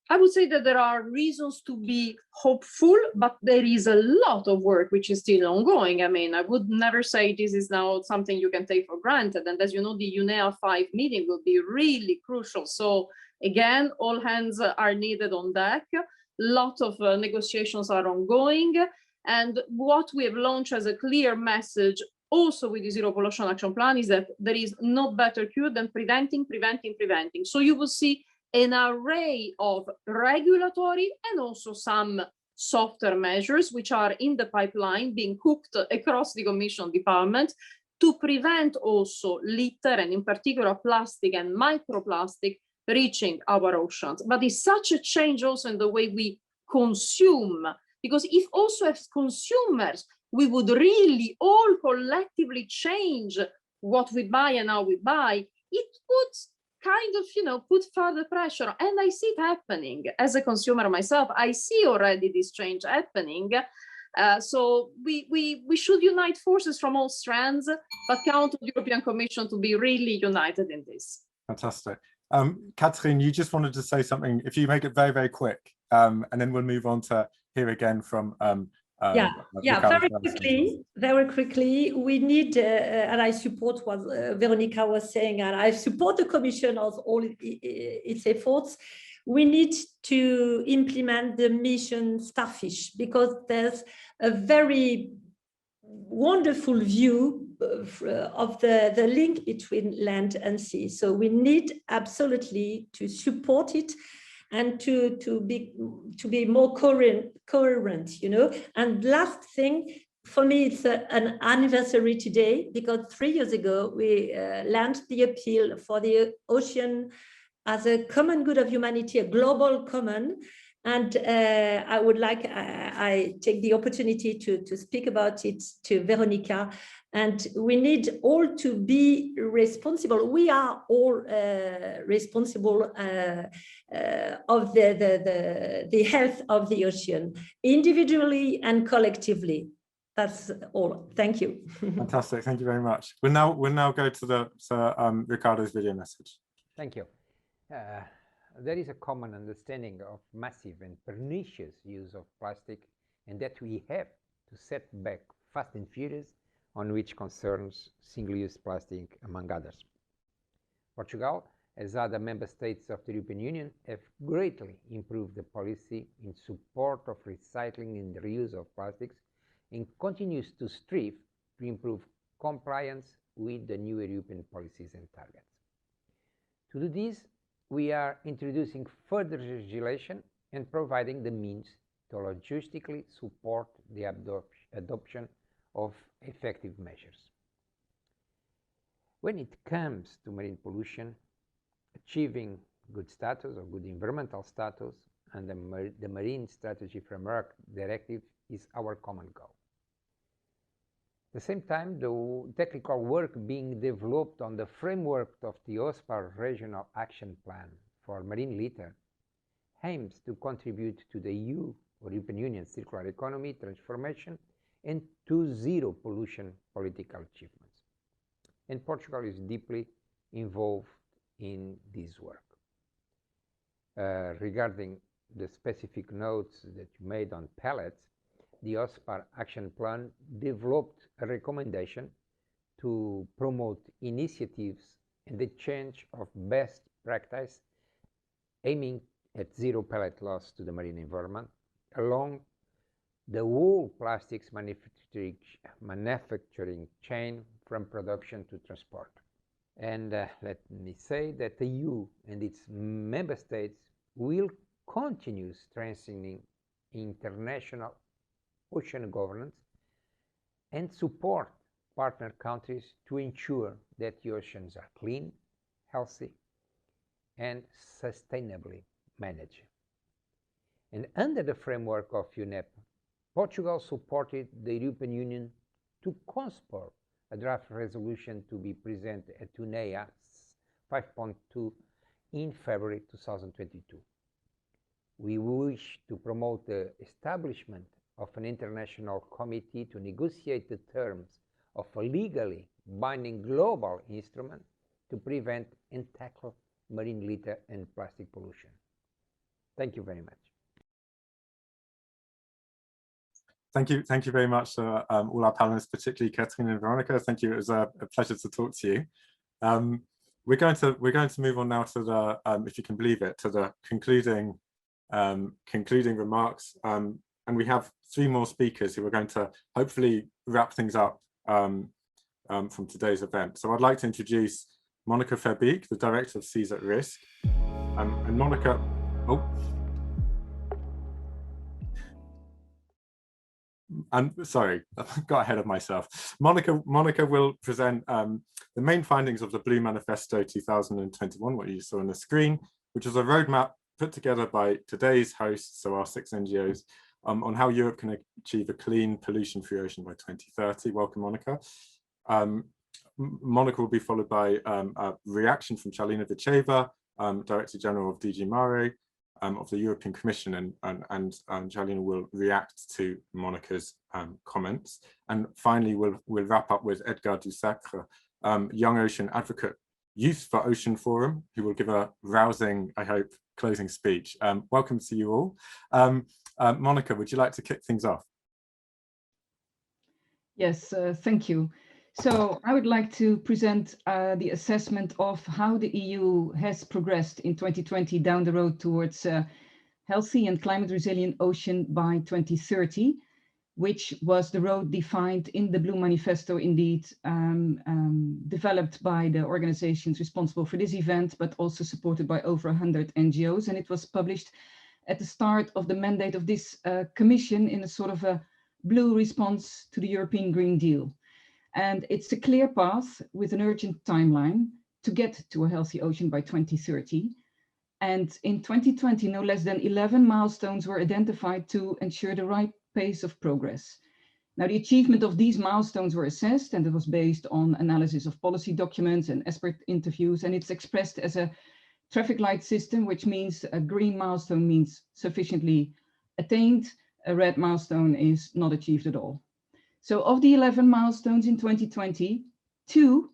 I would say that there are reasons to be hopeful, but there is a lot of work which is still ongoing. I mean, I would never say this is now something you can take for granted. And as you know, the UNEA 5 meeting will be really crucial. So again, all hands are needed on deck. A lot of negotiations are ongoing. And what we have launched as a clear message also with the Zero Pollution Action Plan is that there is no better cure than preventing. So you will see an array of regulatory and also some softer measures which are in the pipeline being cooked across the Commission department to prevent also litter, and in particular plastic and microplastic, reaching our oceans. But it's such a change also in the way we consume, because if also as consumers we would really all collectively change what we buy and how we buy, it would kind of, put further pressure. And I see it happening as a consumer myself. I see already this change happening. So we should unite forces from all strands, but count on the European Commission to be really united in this. Fantastic. Catherine, you just wanted to say something, if you make it very, very quick, and then we'll move on to hear again from very quickly, we need, and I support what Veronica was saying, and I support the Commission of all its efforts. We need to implement the mission Starfish, because there's a very wonderful view of the link between land and sea. So we need absolutely to support it and to be more coherent, And last thing, for me, it's an anniversary today, because 3 years ago, we launched the appeal for the ocean as a common good of humanity, a global common. And I would like, I take the opportunity to speak about it to Veronica. And we need all to be responsible. We are all responsible of the health of the ocean, individually and collectively. That's all. Thank you. Fantastic. Thank you very much. We'll now go to Ricardo's video message. Thank you. There is a common understanding of massive and pernicious use of plastic, and that we have to set back fast and furious on which concerns single-use plastic, among others. Portugal, as other member states of the European Union, have greatly improved the policy in support of recycling and reuse of plastics, and continues to strive to improve compliance with the new European policies and targets. To do this, we are introducing further legislation and providing the means to logistically support the adoption of effective measures. When it comes to marine pollution, achieving good status or good environmental status and the Marine Strategy Framework Directive is our common goal. the same time, the technical work being developed on the framework of the OSPAR Regional Action Plan for Marine Litter aims to contribute to the EU or European Union circular economy transformation and to zero pollution political achievements. And Portugal is deeply involved in this work. Regarding the specific notes that you made on pellets, the OSPAR Action Plan developed a recommendation to promote initiatives and the change of best practice aiming at zero pellet loss to the marine environment along the whole plastics manufacturing chain from production to transport. And let me say that the EU and its member states will continue strengthening international ocean governance and support partner countries to ensure that the oceans are clean, healthy, and sustainably managed. And under the framework of UNEP, Portugal supported the European Union to conspire a draft resolution to be presented at UNEA 5.2 in February 2022. We wish to promote the establishment of an international committee to negotiate the terms of a legally binding global instrument to prevent and tackle marine litter and plastic pollution. Thank you very much. Thank you very much to all our panelists, particularly Catherine and Veronica. Thank you. It was a pleasure to talk to you. We're going to move on now to the, if you can believe it, to the concluding remarks. And we have 3 more speakers who are going to hopefully wrap things up from today's event. So I'd like to introduce Monica Verbeek, the Director of Seas at Risk. And Monica, I'm sorry, I got ahead of myself. Monica will present the main findings of the Blue Manifesto 2021, what you saw on the screen, which is a roadmap put together by today's hosts, so our 6 NGOs, on how Europe can achieve a clean, pollution-free ocean by 2030. Welcome, Monica. Monica will be followed by a reaction from Charlina Viceva, Director General of DG Mare, of the European Commission, and Charlina will react to Monica's comments. And finally, we'll wrap up with Edgar Dusacre, Young Ocean Advocate, Youth for Ocean Forum, who will give a rousing, I hope, closing speech. Welcome to you all. Monica, would you like to kick things off? Yes, thank you. So I would like to present the assessment of how the EU has progressed in 2020 down the road towards a healthy and climate resilient ocean by 2030, which was the road defined in the Blue Manifesto, indeed, developed by the organizations responsible for this event, but also supported by over 100 NGOs. And it was published at the start of the mandate of this commission in a sort of a blue response to the European Green Deal. And it's a clear path with an urgent timeline to get to a healthy ocean by 2030. And in 2020, no less than 11 milestones were identified to ensure the right pace of progress. Now, the achievement of these milestones were assessed, and it was based on analysis of policy documents and expert interviews, and it's expressed as a traffic light system, which means a green milestone means sufficiently attained, a red milestone is not achieved at all. So of the 11 milestones in 2020, 2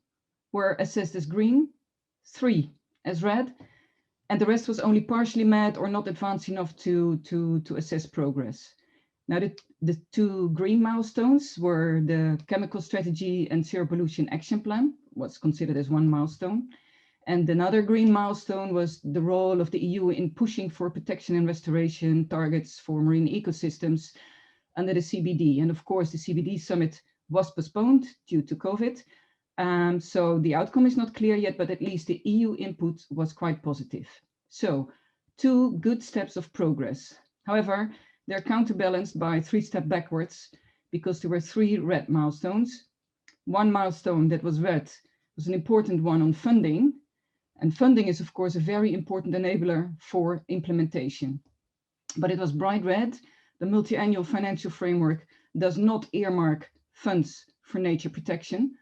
were assessed as green, 3 as red, and the rest was only partially met or not advanced enough to assess progress. Now, the 2 green milestones were the chemical strategy and zero pollution action plan, what's considered as 1 milestone. And another green milestone was the role of the EU in pushing for protection and restoration targets for marine ecosystems under the CBD. And of course, the CBD summit was postponed due to COVID. So the outcome is not clear yet, but at least the EU input was quite positive. So 2 good steps of progress. However, they're counterbalanced by 3 steps backwards because there were 3 red milestones. 1 milestone that was red was an important one on funding. And funding is, of course, a very important enabler for implementation. But it was bright red. The multi-annual financial framework does not earmark funds for nature protection.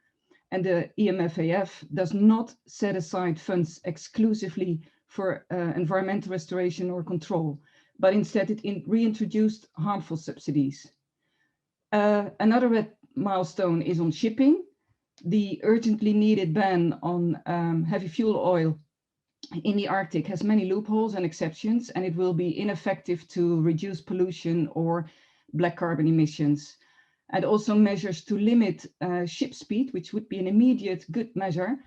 And the EMFAF does not set aside funds exclusively for environmental restoration or control, but instead it reintroduced harmful subsidies. Another red milestone is on shipping. The urgently needed ban on heavy fuel oil in the Arctic has many loopholes and exceptions, and it will be ineffective to reduce pollution or black carbon emissions. And also measures to limit ship speed, which would be an immediate good measure,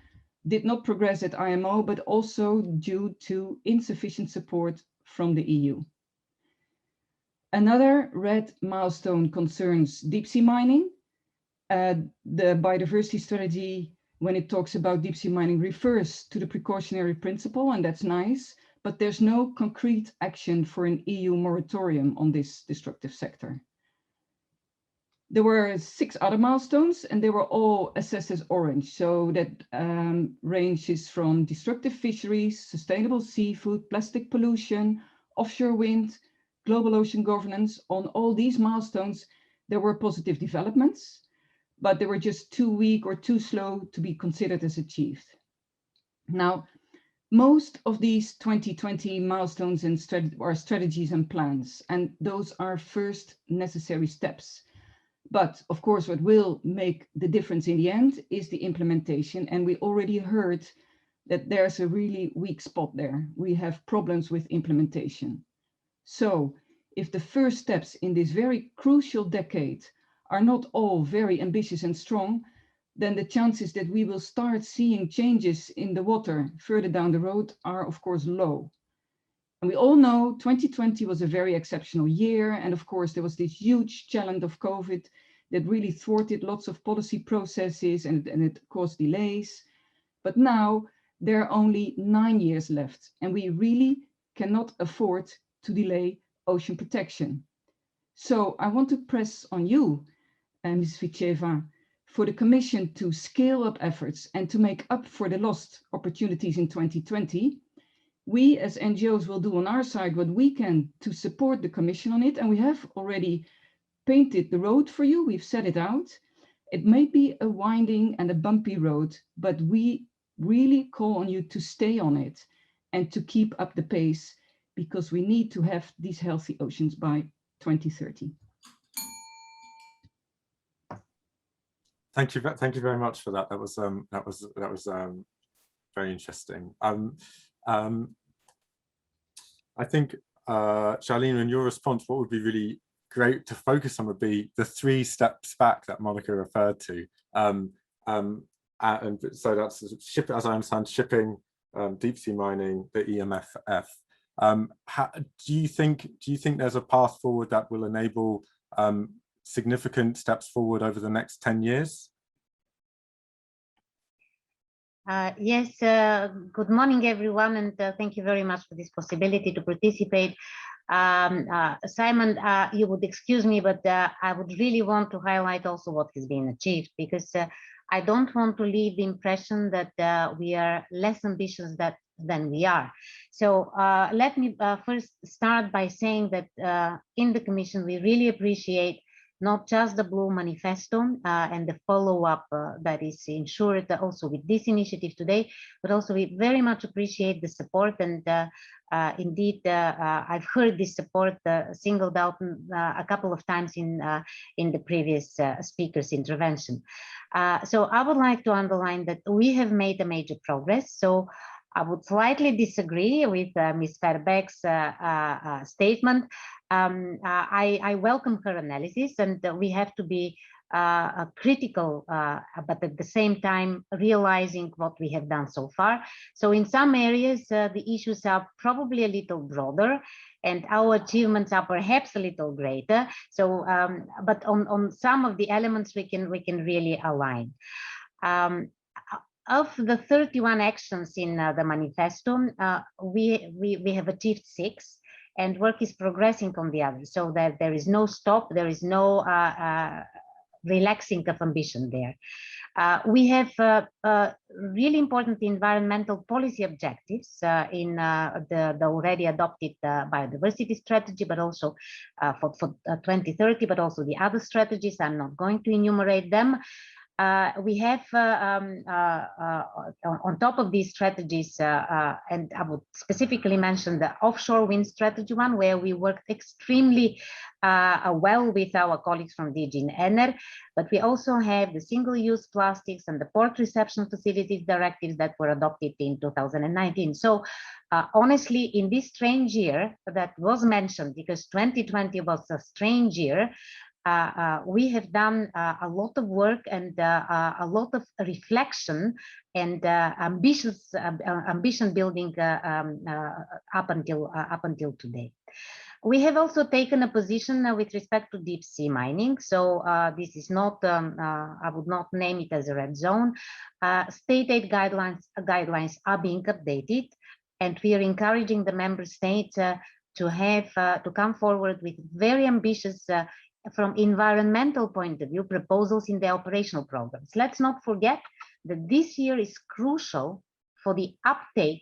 did not progress at IMO, but also due to insufficient support from the EU. Another red milestone concerns deep sea mining. The biodiversity strategy, when it talks about deep sea mining, refers to the precautionary principle, and that's nice, but there's no concrete action for an EU moratorium on this destructive sector. There were 6 other milestones, and they were all assessed as orange. So that ranges from destructive fisheries, sustainable seafood, plastic pollution, offshore wind, global ocean governance. On all these milestones, there were positive developments, but they were just too weak or too slow to be considered as achieved. Now, most of these 2020 milestones are strategies and plans, and those are first necessary steps. But of course, what will make the difference in the end is the implementation. And we already heard that there's a really weak spot there. We have problems with implementation. So if the first steps in this very crucial decade are not all very ambitious and strong, then the chances that we will start seeing changes in the water further down the road are of course low. And we all know 2020 was a very exceptional year. And of course, there was this huge challenge of COVID that really thwarted lots of policy processes and it caused delays. But now there are only 9 years left, and we really cannot afford to delay ocean protection. So I want to press on you, Ms. Ficheva, for the Commission to scale up efforts and to make up for the lost opportunities in 2020. We as NGOs will do on our side what we can to support the Commission on it, and we have already painted the road for you. We've set it out. It may be a winding and a bumpy road, but we really call on you to stay on it and to keep up the pace, because we need to have these healthy oceans by 2030. Thank you very much for that. That was very interesting. I think, Charlene, in your response, what would be really great to focus on would be the 3 steps back that Monica referred to. And so that's ship, as I understand, shipping, deep sea mining, the EMFF. Do you think there's a path forward that will enable significant steps forward over the next 10 years? Yes, good morning, everyone, and thank you very much for this possibility to participate. Simon, you would excuse me, but I would really want to highlight also what has been achieved, because I don't want to leave the impression that we are less ambitious than we are. So let me first start by saying that in the Commission, we really appreciate not just the Blue Manifesto and the follow-up that is ensured also with this initiative today, but also we very much appreciate the support. And indeed, I've heard this support singled out a couple of times in the previous speaker's intervention. So I would like to underline that we have made a major progress. So I would slightly disagree with Ms. Verbeek's statement. I welcome her analysis, and we have to be critical, but at the same time realizing what we have done so far. So in some areas, the issues are probably a little broader, and our achievements are perhaps a little greater. So, but on some of the elements we can really align. Of the 31 actions in the manifesto, we have achieved 6, and work is progressing on the others, so that there is no stop, there is no relaxing of ambition there. We have really important environmental policy objectives in the already adopted biodiversity strategy, but also for 2030, but also the other strategies. I'm not going to enumerate them. We have on top of these strategies, and I would specifically mention the offshore wind strategy one, where we worked extremely well with our colleagues from DG Ener, but we also have the single-use plastics and the port reception facilities directives that were adopted in 2019. So honestly, in this strange year that was mentioned, because 2020 was a strange year, we have done a lot of work and a lot of reflection and ambition building up until today. We have also taken a position with respect to deep sea mining. So this is not, I would not name it as a red zone. State aid guidelines are being updated, and we are encouraging the member states to come forward with very ambitious from environmental point of view, proposals in the operational programs. Let's not forget that this year is crucial for the uptake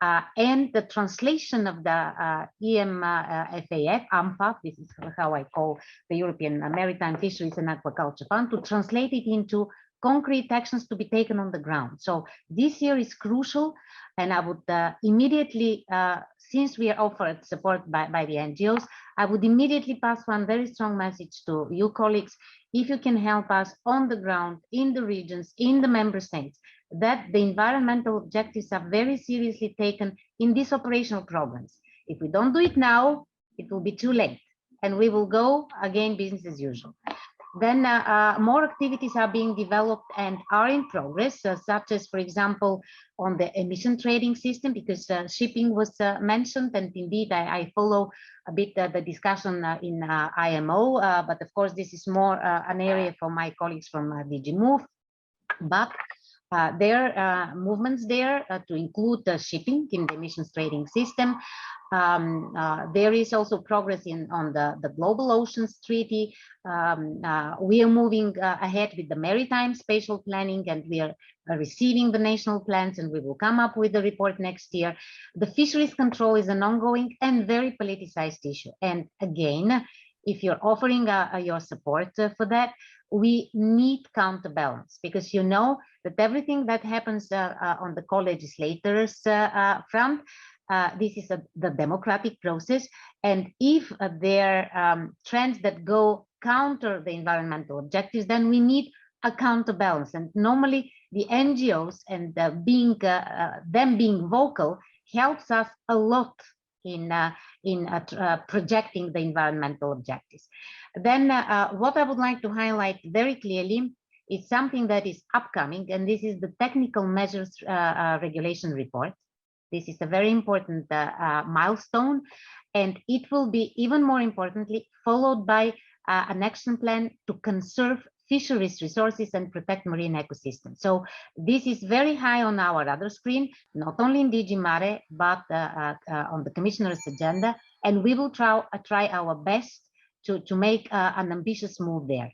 and the translation of the EMFAF, AMFAF, this is how I call the European Maritime Fisheries and Aquaculture Fund, to translate it into concrete actions to be taken on the ground. So this year is crucial, and I would immediately, since we are offered support by the NGOs, I would immediately pass one very strong message to you colleagues. If you can help us on the ground, in the regions, in the member states, that the environmental objectives are very seriously taken in these operational programs. If we don't do it now, it will be too late, and we will go again business as usual. Then more activities are being developed and are in progress, such as, for example, on the emission trading system, because shipping was mentioned, and indeed I follow a bit the discussion in IMO, but of course this is more an area for my colleagues from DG Move. But there are movements there to include shipping in the emissions trading system. There is also progress on the Global Oceans Treaty. We are moving ahead with the maritime spatial planning, and we are receiving the national plans, and we will come up with a report next year. The fisheries control is an ongoing and very politicized issue. And again, if you're offering your support for that, we need counterbalance, because you know that everything that happens on the co-legislators front, this is the democratic process, and if there are trends that go counter the environmental objectives, then we need a counterbalance. And normally the NGOs and them being vocal helps us a lot in projecting the environmental objectives. Then what I would like to highlight very clearly is something that is upcoming, and this is the technical measures regulation report. This is a very important milestone, and it will be even more importantly followed by an action plan to conserve fisheries resources and protect marine ecosystems. So this is very high on our radar screen, not only in DG Mare, but on the Commissioner's agenda, and we will try our best to make an ambitious move there.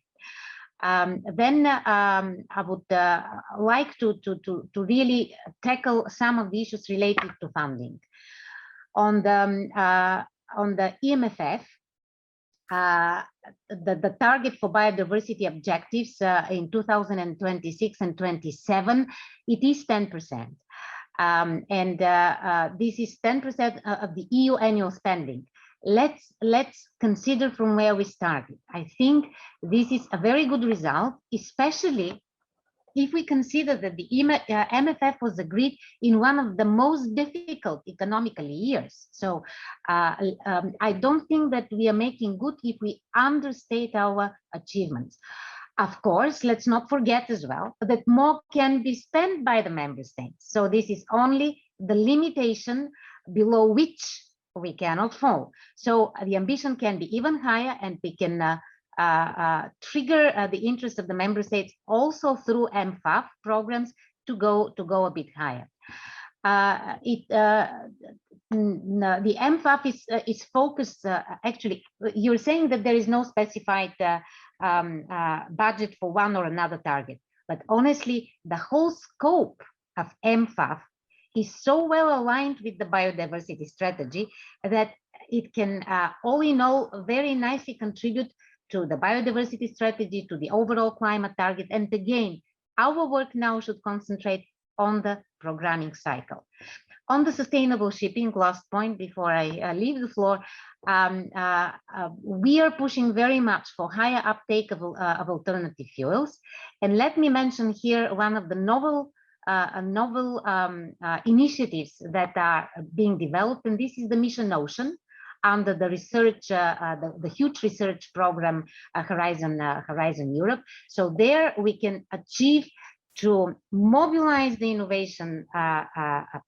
Then I would like to really tackle some of the issues related to funding. On the EMFF, the target for biodiversity objectives in 2026 and 27, it is 10%. And this is 10% of the EU annual spending. Let's consider from where we started. I think this is a very good result, especially if we consider that the MFF was agreed in one of the most difficult economically years. So I don't think that we are making good if we understate our achievements. Of course, let's not forget as well that more can be spent by the member states. So this is only the limitation below which we cannot fall. So the ambition can be even higher, and we can trigger the interest of the member states also through MFAF programs to go a bit higher. The MFAF is focused, actually, you're saying that there is no specified budget for one or another target. But honestly, the whole scope of MFAF is so well aligned with the biodiversity strategy that it can, all in all, very nicely contribute to the biodiversity strategy, to the overall climate target. And again, our work now should concentrate on the programming cycle. On the sustainable shipping, last point before I leave the floor, we are pushing very much for higher uptake of alternative fuels. And let me mention here one of the novel initiatives that are being developed, and this is the Mission Ocean under the research, the huge research program Horizon Europe. So there we can achieve to mobilize the innovation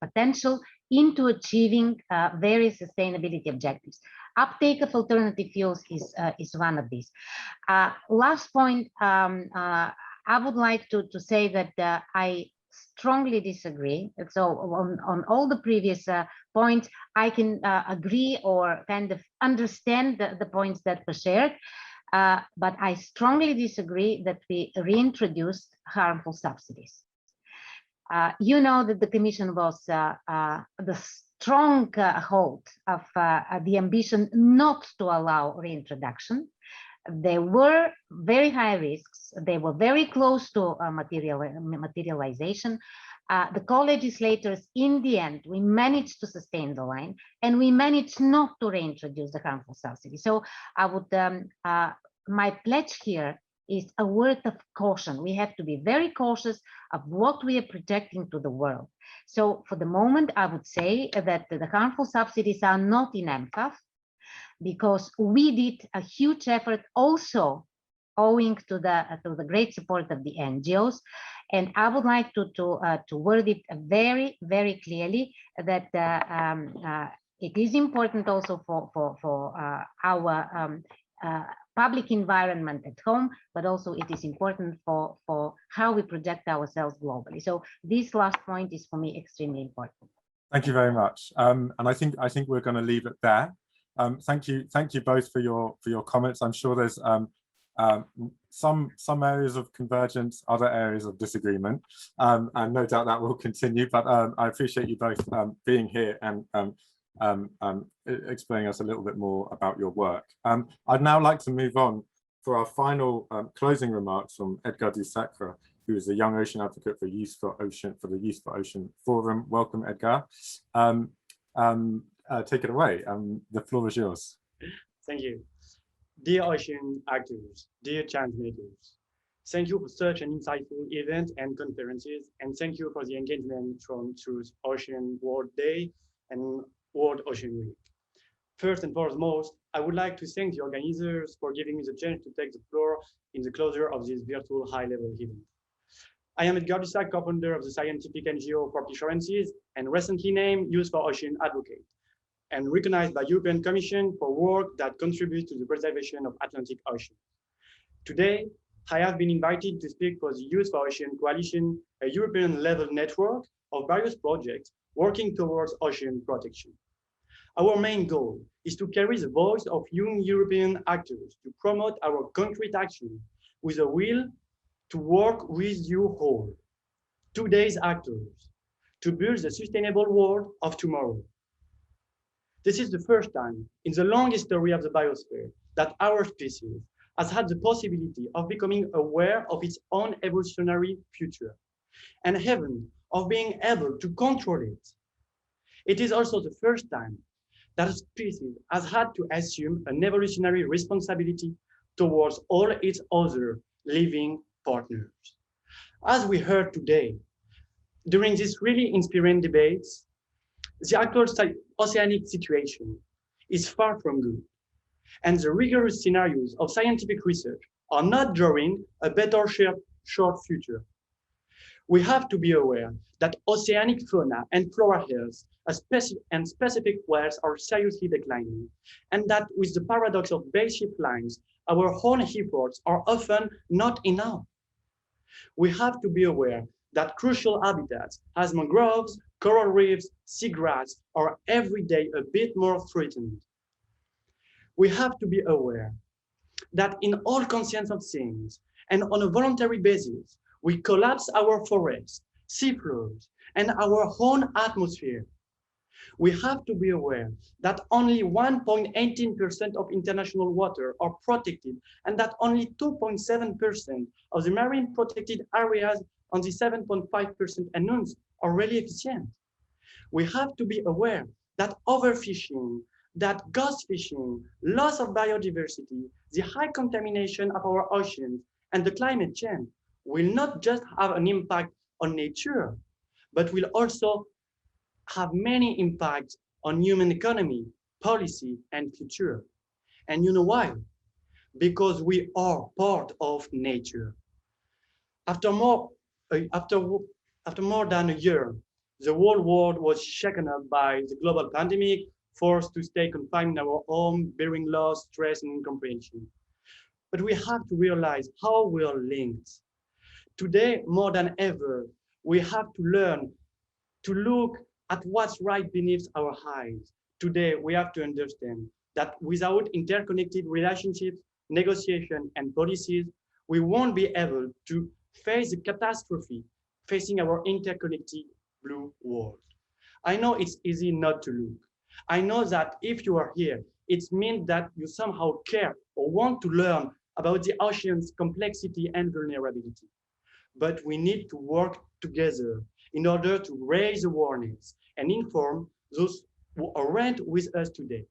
potential into achieving various sustainability objectives. Uptake of alternative fuels is one of these. Last point, I would like to say that I strongly disagree. So on all the previous points, I can agree or kind of understand the points that were shared. But I strongly disagree that we reintroduced harmful subsidies. You know that the Commission was the strong hold of the ambition not to allow reintroduction. There were very high risks. They were very close to materialization. The co-legislators, in the end, we managed to sustain the line, and we managed not to reintroduce the harmful subsidy. So I would, my pledge here is a word of caution. We have to be very cautious of what we are projecting to the world. So for the moment, I would say that the harmful subsidies are not in MFAF, because we did a huge effort also owing to the great support of the NGOs. And I would like to word it very, very clearly that it is important also for our public environment at home, but also it is important for how we project ourselves globally. So this last point is for me extremely important. Thank you very much. And I think we're going to leave it there. Thank you both for your comments. I'm sure there's some areas of convergence, other areas of disagreement, and no doubt that will continue. But I appreciate you both being here and explaining us a little bit more about your work. I'd now like to move on for our final closing remarks from Edgar du Sacre, who is a young ocean advocate for Youth for Ocean, for the Youth for Ocean Forum. Welcome, Edgar. Take it away. The floor is yours. Thank you. Dear ocean actors, dear change makers, thank you for such an insightful event and conferences, and thank you for the engagement through Ocean World Day and World Ocean Week. First and foremost, I would like to thank the organizers for giving me the chance to take the floor in the closure of this virtual high-level event. I am Edgar du Sacre, co-founder of the scientific NGO Port Assurances, and recently named Youth for Ocean Advocate, and recognized by European Commission for work that contributes to the preservation of Atlantic Ocean. Today, I have been invited to speak for the Youth for Ocean Coalition, a European-level network of various projects working towards ocean protection. Our main goal is to carry the voice of young European actors to promote our concrete action with a will to work with you all, today's actors, to build the sustainable world of tomorrow. This is the first time in the long history of the biosphere that our species has had the possibility of becoming aware of its own evolutionary future and even of being able to control it. It is also the first time that a species has had to assume an evolutionary responsibility towards all its other living partners. As we heard today, during these really inspiring debates, the actual oceanic situation is far from good, and the rigorous scenarios of scientific research are not drawing a better short future. We have to be aware that oceanic fauna and flora health and specific whales are seriously declining, and that with the paradox of base ship lines, our own efforts are often not enough. We have to be aware that crucial habitats as mangroves, coral reefs, seagrass are every day a bit more threatened. We have to be aware that in all conscience of things and on a voluntary basis, we collapse our forests, seafloors, and our own atmosphere. We have to be aware that only 1.18% of international water are protected and that only 2.7% of the marine protected areas on the 7.5% announced are really efficient. We have to be aware that overfishing, that ghost fishing, loss of biodiversity, the high contamination of our oceans, and the climate change will not just have an impact on nature, but will also have many impacts on human economy, policy, and future. And you know why? Because we are part of nature. After more than a year, the whole world was shaken up by the global pandemic, forced to stay confined in our home, bearing loss, stress, and incomprehension. But we have to realize how we are linked. Today, more than ever, we have to learn to look at what's right beneath our eyes. Today, we have to understand that without interconnected relationships, negotiation, and policies, we won't be able to face the catastrophe facing our interconnected blue world. I know it's easy not to look. I know that if you are here, it means that you somehow care or want to learn about the ocean's complexity and vulnerability. But we need to work together in order to raise awareness and inform those who aren't with us today.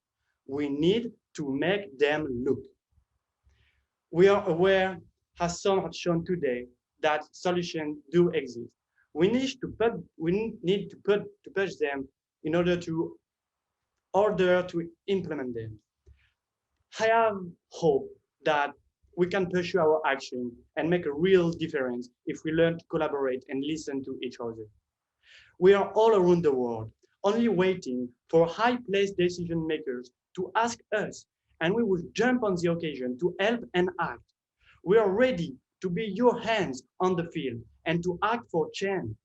We need to make them look. We are aware, as some have shown today, that solutions do exist. We need to push them in order to implement them. I have hope that we can pursue our action and make a real difference if we learn to collaborate and listen to each other. We are all around the world, only waiting for high-placed decision makers to ask us, and we will jump on the occasion to help and act. We are ready to be your hands on the field and to act for change.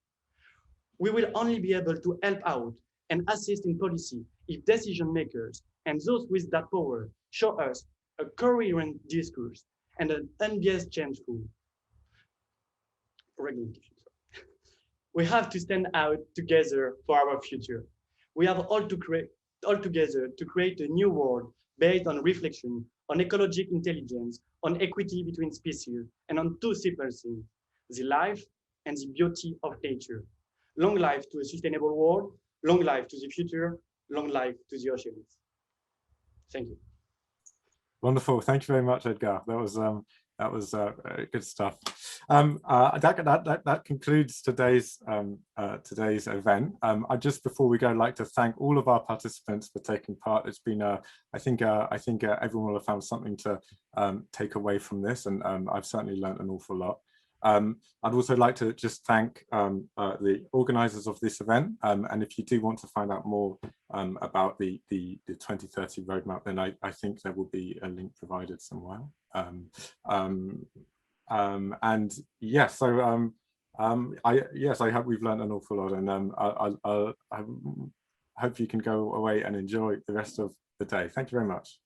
We will only be able to help out and assist in policy if decision makers and those with that power show us a coherent discourse and an unbiased changeful regulation. We have to stand out together for our future. We have all together to create a new world based on reflection, on ecological intelligence, on equity between species, and on two simple things, the life and the beauty of nature. Long life to a sustainable world, long life to the future, long life to the oceans. Thank you. Wonderful. Thank you very much, Edgar. That was good stuff. That concludes today's event. Just before we go, I'd like to thank all of our participants for taking part. It's been, I think everyone will have found something to take away from this, and I've certainly learned an awful lot. I'd also like to just thank the organisers of this event, and if you do want to find out more about the 2030 roadmap, then I think there will be a link provided somewhere. And yes, so I hope we've learned an awful lot, and I hope you can go away and enjoy the rest of the day. Thank you very much.